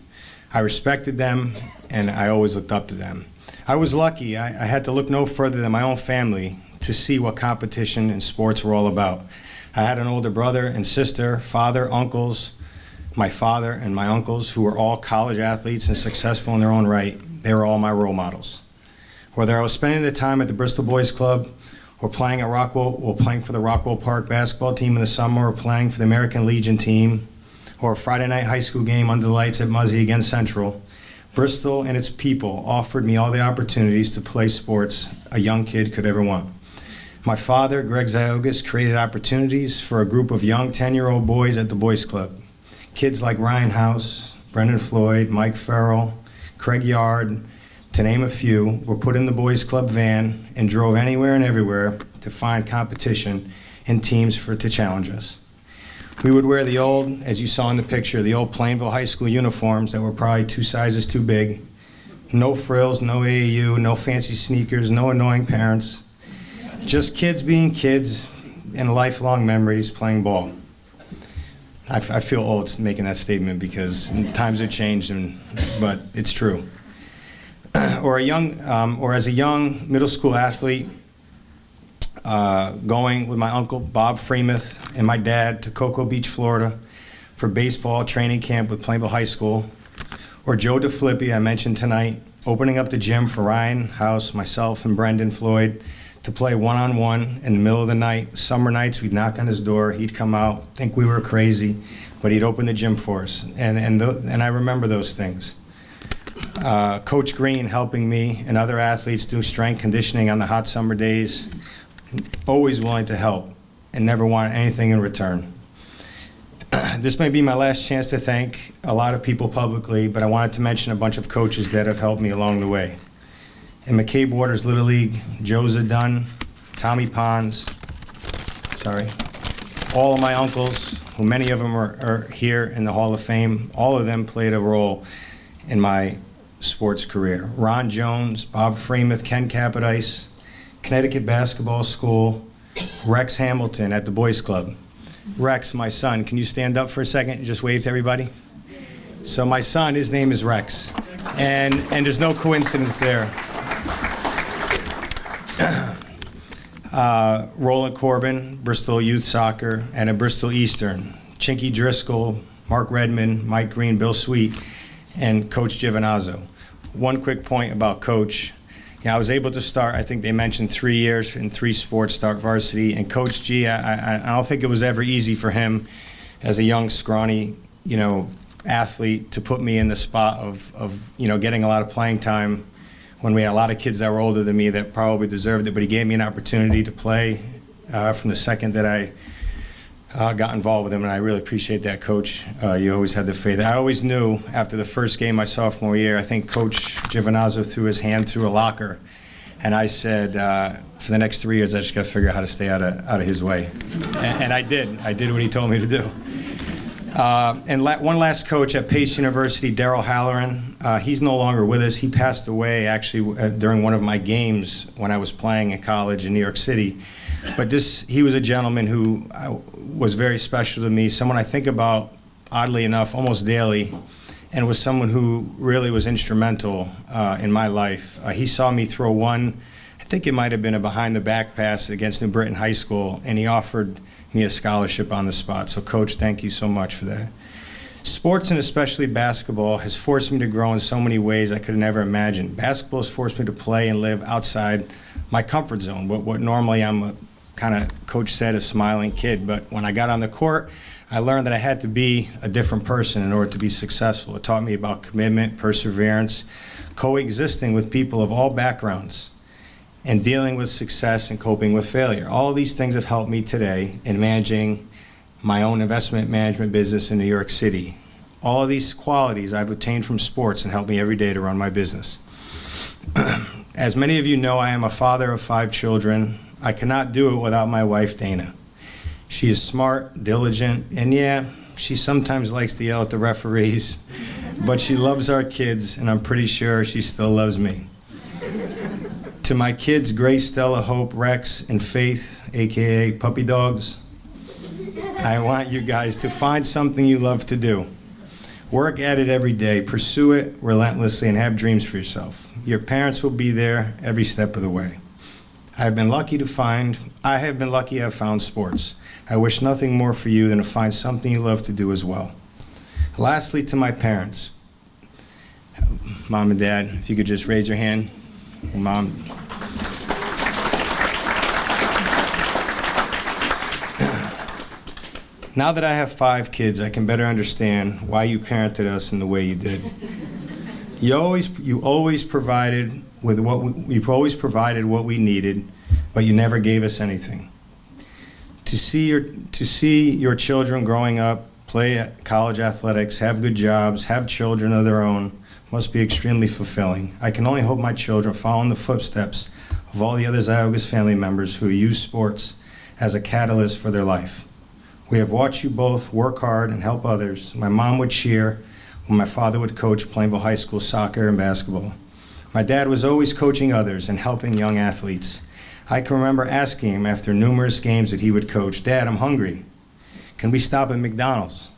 I respected them, and I always looked up to them. I was lucky. I had to look no further than my own family to see what competition and sports were all about. I had an older brother and sister, father, uncles, my father and my uncles, who were all college athletes and successful in their own right. They were all my role models. Whether I was spending the time at the Bristol Boys Club or playing at Rockwell, or playing for the Rockwell Park basketball team in the summer, or playing for the American Legion team, or a Friday night high school game under the lights at Muzzy against Central, Bristol and its people offered me all the opportunities to play sports a young kid could ever want. My father, Greg Ziogas, created opportunities for a group of young 10-year-old boys at the Boys Club. Kids like Ryan House, Brendan Floyd, Mike Farrell, Craig Yard, to name a few, were put in the Boys Club van and drove anywhere and everywhere to find competition and teams to challenge us. We would wear the old, as you saw in the picture, the old Plainville High School uniforms that were probably 2 sizes too big. No frills, no AAU, no fancy sneakers, no annoying parents. Just kids being kids and lifelong memories playing ball. I feel old making that statement because times have changed, but it's true. Or as a young middle school athlete, going with my uncle Bob Freemuth and my dad to Cocoa Beach, Florida, for baseball training camp with Plainville High School. Or Joe DeFlippi, I mentioned tonight, opening up the gym for Ryan House, myself, and Brendan Floyd to play one-on-one in the middle of the night. Summer nights, we'd knock on his door, he'd come out, think we were crazy, but he'd open the gym for us. And I remember those things. Coach Green helping me and other athletes do strength conditioning on the hot summer days, always willing to help and never want anything in return. This may be my last chance to thank a lot of people publicly, but I wanted to mention a bunch of coaches that have helped me along the way. In McCabe Waters Little League, Joe Zadun, Tommy Pons, all of my uncles, who many of them are here in the Hall of Fame, all of them played a role in my sports career. Ron Jones, Bob Freemuth, Ken Capodice, Connecticut Basketball School, Rex Hamilton at the Boys Club. Rex, my son, can you stand up for a second and just wave to everybody? So my son, his name is Rex, and there's no coincidence there. Roland Corbin, Bristol Youth Soccer, and at Bristol Eastern. Chinky Driscoll, Mark Redmond, Mike Green, Bill Sweet, and Coach Giovinazzo. One quick point about Coach. I was able to start, I think they mentioned 3 years in 3 sports, start varsity. And Coach G, I don't think it was ever easy for him as a young, scrawny, athlete to put me in the spot of getting a lot of playing time when we had a lot of kids that were older than me that probably deserved it. But he gave me an opportunity to play from the second that I got involved with him, and I really appreciate that, Coach. You always had the faith. I always knew after the first game my sophomore year, I think Coach Giovinazzo threw his hand through a locker, and I said, for the next 3 years, I just got to figure out how to stay out of his way. And I did. I did what he told me to do. One last coach at Pace University, Darryl Halloran. He's no longer with us. He passed away, actually, during one of my games when I was playing in college in New York City. But he was a gentleman who was very special to me, someone I think about, oddly enough, almost daily, and was someone who really was instrumental in my life. He saw me throw one, I think it might have been a behind-the-back pass against New Britain High School, and he offered me a scholarship on the spot. So, Coach, thank you so much for that. Sports, and especially basketball, has forced me to grow in so many ways I could have never imagined. Basketball has forced me to play and live outside my comfort zone, what normally I'm a kind of, Coach said, a smiling kid. But when I got on the court, I learned that I had to be a different person in order to be successful. It taught me about commitment, perseverance, coexisting with people of all backgrounds, and dealing with success and coping with failure. All of these things have helped me today in managing my own investment management business in New York City. All of these qualities I've obtained from sports and help me every day to run my business. As many of you know, I am a father of 5 children. I cannot do it without my wife, Dana. She is smart, diligent, and yeah, she sometimes likes to yell at the referees, but she loves our kids, and I'm pretty sure she still loves me. To my kids, Grace, Stella, Hope, Rex, and Faith, AKA puppy dogs, I want you guys to find something you love to do. Work at it every day, pursue it relentlessly, and have dreams for yourself. Your parents will be there every step of the way. I have been lucky to have found sports. I wish nothing more for you than to find something you love to do as well. Lastly, to my parents, Mom and Dad, if you could just raise your hand. Mom. Now that I have 5 kids, I can better understand why you parented us in the way you did. You always provided what we needed, but you never gave us anything. To see your children growing up, play at college athletics, have good jobs, have children of their own, must be extremely fulfilling. I can only hope my children follow in the footsteps of all the other Ziogas family members who use sports as a catalyst for their life. We have watched you both work hard and help others. My mom would cheer when my father would coach Plainville High School soccer and basketball. My dad was always coaching others and helping young athletes. I can remember asking him after numerous games that he would coach, "Dad, I'm hungry. Can we stop at McDonald's?"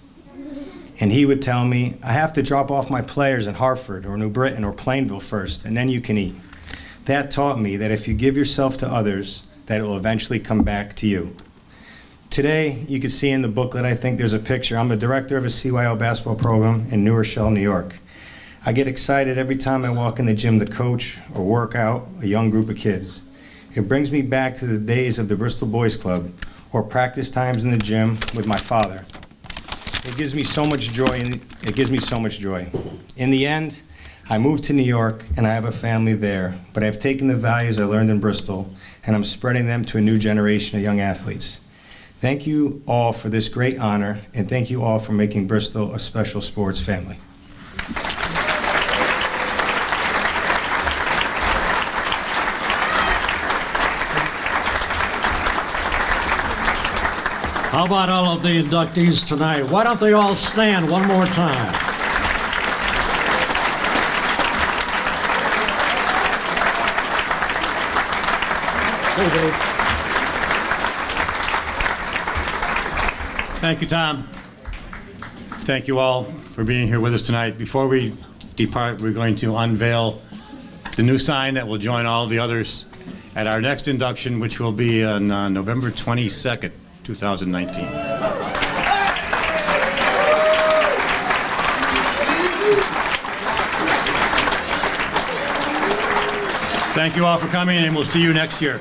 And he would tell me, "I have to drop off my players in Hartford or New Britain or Plainville first, and then you can eat." That taught me that if you give yourself to others, that it will eventually come back to you. Today, you can see in the booklet, I think there's a picture. I'm the director of a CYO basketball program in New Rochelle, New York. I get excited every time I walk in the gym to coach or work out a young group of kids. It brings me back to the days of the Bristol Boys Club or practice times in the gym with my father. It gives me so much joy. In the end, I moved to New York and I have a family there, but I've taken the values I learned in Bristol and I'm spreading them to a new generation of young athletes. Thank you all for this great honor, and thank you all for making Bristol a special sports family. How about all of the inductees tonight? Why don't they all stand one more time? Hey, Dave. Thank you, Tom. Thank you all for being here with us tonight. Before we depart, we're going to unveil the new sign that will join all the others at our next induction, which will be on November 22nd, 2019. Thank you all for coming, and we'll see you next year.